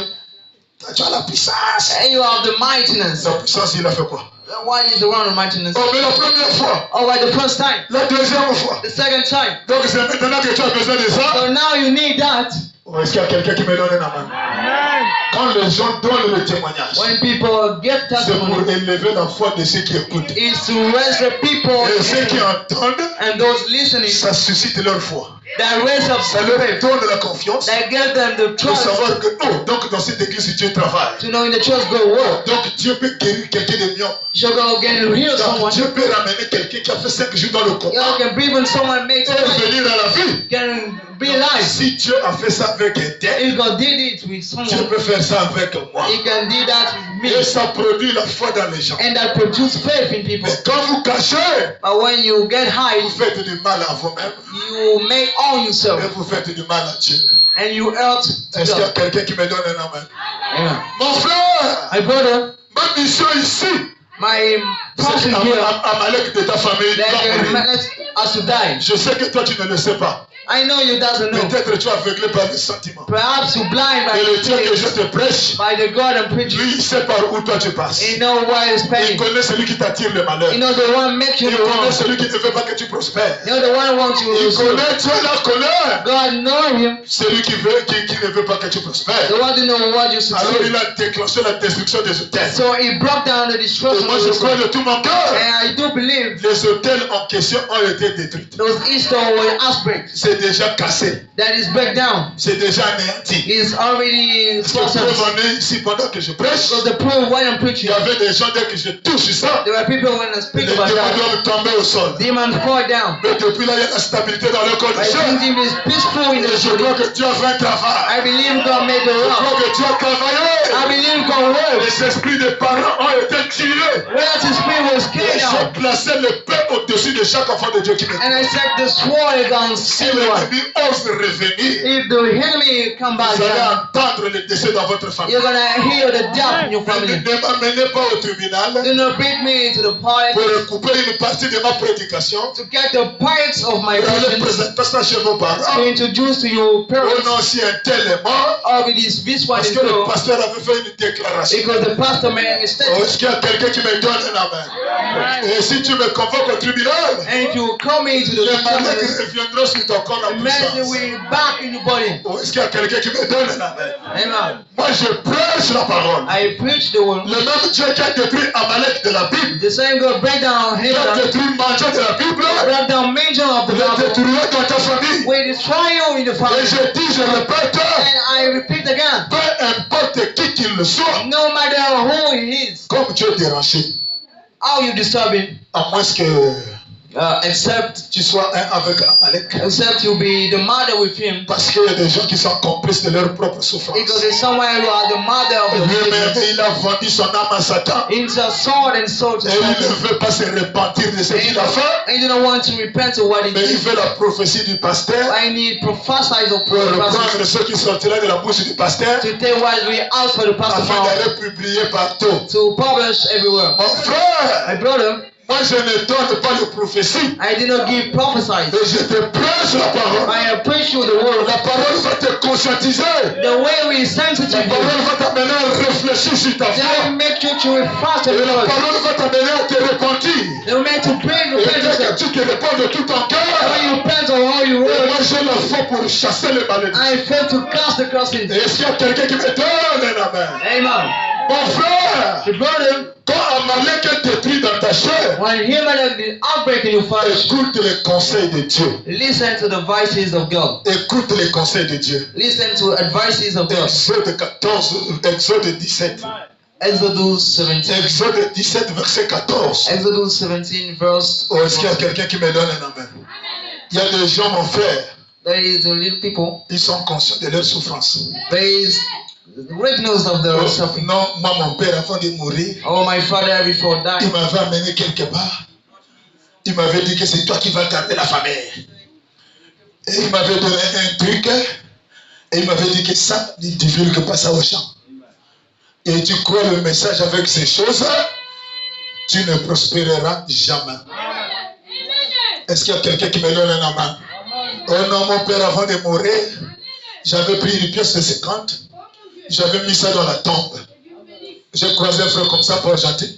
tu as la puissance. and you have the mightiness. La puissance, il a fait quoi? What is the wrong of mightiness? Oh, mais la première fois, Oh, right, the first time, la deuxième fois. the second time. Donc c'est maintenant que tu as besoin de ça. So now you need that. Oh, est-ce qu'il y a quelqu'un qui me donne un amen? Quand les gens donnent le témoignage, When people get c'est pour testimony, élever la foi de ceux qui écoutent. is to raise the people Et ceux qui entendent, and those listening ça suscite leur foi. that raise up Ça leur donne la confiance that give them the de trust savoir que, oh, donc dans cette église, Dieu travaille. to know in the church go work. Donc Dieu peut guérir quelqu'un de mieux. You're gonna get to heal Donc someone. Dieu peut ramener quelqu'un qui a fait 5 jours dans le You combat can breathe when someone makes et life, venir à la vie. can be alive. Si Dieu a fait ça avec un tel, If God did it with Dieu someone, peut faire ça avec moi. He can do that with Et me. ça produit la foi dans les gens. And that produce faith in people. Mais quand vous cachez, But when you get high, vous faites du mal à vous-même you make on et yourself vous faites du mal à Dieu. and you hurt to Est-ce qu'il y a God. quelqu'un qui me donne un amen? Amen. Mon frère, My brother, ma mission ici, my c'est passion here, Amalek de ta famille doit that mourir. us to die. Je sais que toi tu ne le sais pas. I know you doesn't know. Peut-être tu es aveuglé par les sentiments. Perhaps you blind by Et le the Dieu que je things, te prêche, by the God I'm preaching. lui il sait par où toi tu passes. He know where is Il pain. connaît celui qui t'attire le malheur. He know the one make you Il the connaît one. celui qui ne veut pas que tu prospères. You know the one who wants you Il to connaît lose. Dieu la colère. God know him. Celui qui ne veut pas que tu prospères. The one who know what you Alors succeed. il a déclenché la destruction des hôtels. So he broke down the Et destruction moi of je the crois de tout mon cœur. And I do believe Les hôtels en question ont été détruits. those Easter were outbreaks C'est déjà cassé. that is break down. C'est déjà anéanti. Is already Parce que preuve processed. en est ici pendant que je prêche. Because the proof why I'm Il preaching, y avait des gens dès que je touche ça, there were people when I les speak démons about that, doivent tomber au sol. demons fall down. Mais depuis là, il y a la stabilité dans leur But condition. thinking is peaceful in Et the je crois body. que Dieu a fait un travail. I believe God made the Je rock. crois que Dieu a I travaillé. believe God worked. Les esprits des parents ont été tués. Where his spirit was Et carried j'ai out. placé le paix au-dessus de chaque enfant de Dieu qui m'écoute. And I set the sword against Si everyone. l'ennemi ose revenir, If the enemy come back vous allez down, entendre le décès dans votre famille. you're gonna hear the death in your Mais family. ne m'amenez pas au tribunal Do not bring me into the pour politics couper une partie de ma prédication. to get the parts of my Pour aller vision présenter ça chez vos parents. to introduce to your Oh parents non, si un tel est mort, of this one parce is que le go pasteur avait fait une déclaration. because the pastor made a Oh, statement. est-ce qu'il y a quelqu'un qui me donne un amen? Et si tu me convoques au tribunal, And if you come into the les malades tribunal, reviendront sur ton corps en the mercy puissance. will back in your body. Oh, est-ce qu'il y a quelqu'un qui me donne un amen? Amen. Moi, je prêche la parole. I preach the word. Le même Dieu qui a détruit Amalek de la Bible, The same God break down qui a Haman, détruit Manger de la Bible, break down Major of the le Bible. détruira dans ta famille. We destroy you in the Et family. je dis, je répète, And I repeat again, peu importe qui qu'il le soit, no matter who he is, comme Dieu est dérangé, how you disturb him, à moins que Except tu sois un avec Amalek. you'll be the mother with him. Parce qu'il y a des gens qui sont complices de leur propre souffrance. Because there's somewhere you are the mother of the Lui-même, sickness. il a vendu son âme à Satan. It's a sword and soul to Et il ne Satan. veut pas se repentir de ce qu'il a fait. And you don't want to repent of what he Mais il did. veut la prophétie du pasteur. I need prophesies of Pour reprendre ce qui sortira de la bouche du pasteur. to tell what we ask for the pastor Afin d'aller publier partout. to publish everywhere. Mon frère, My brother, moi je ne donne pas de prophétie. I did not give prophecies. Mais je te prêche la parole. I preach you the word. La parole va te conscientiser. The way we La sensitive you, parole va t'amener à réfléchir sur ta they foi. make you to refast Et the la Lord. parole va t'amener à te repentir. They will make you pray, Et repent dès que yourself. tu te réponds de tout ton When cœur, you repent of all you et were, moi j'ai la foi pour chasser les malédictions. I fail to cast the crossing. Et est-ce qu'il y a quelqu'un qui me donne un amen? Amen. Mon frère, The brother, quand Amalek est détruit dans ta chair, when you hear about the outbreak in your flesh, écoute les conseils de Dieu. listen to the advices of God. Écoute les conseils de Dieu. Listen to advices of God. Exode 14, Exode 17. Exodus 17. Exode 17, verset 14. Exodus 17 verse. Oh, est-ce qu'il y a quelqu'un qui me donne un amen? Il y a des gens, mon frère, There is the little people. ils sont conscients de leur souffrance. There is great news of their suffering. Non, moi, mon père, avant de mourir, Oh, my father before il dying, m'avait amené quelque part. Il m'avait dit que c'est toi qui vas garder la famille. Et il m'avait donné un truc. Et il m'avait dit que ça, ne divulgue pas ça aux gens. Et tu crois le message avec ces choses, tu ne prospéreras jamais. Est-ce qu'il y a quelqu'un qui me donne un amen? Oh non, mon père, avant de mourir, j'avais pris une pièce de 50. J'avais mis ça dans la tombe. J'ai croisé un frère comme ça pour Argentine.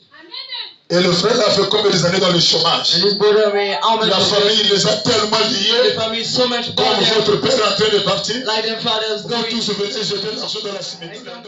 Et le frère a fait combien des années dans le chômage? and this brother, how much La of famille les a tellement the liés. family is so much Comme bonded, votre père est en train de partir, like their fathers vous going. tous venez jeter l'argent dans la cimetière.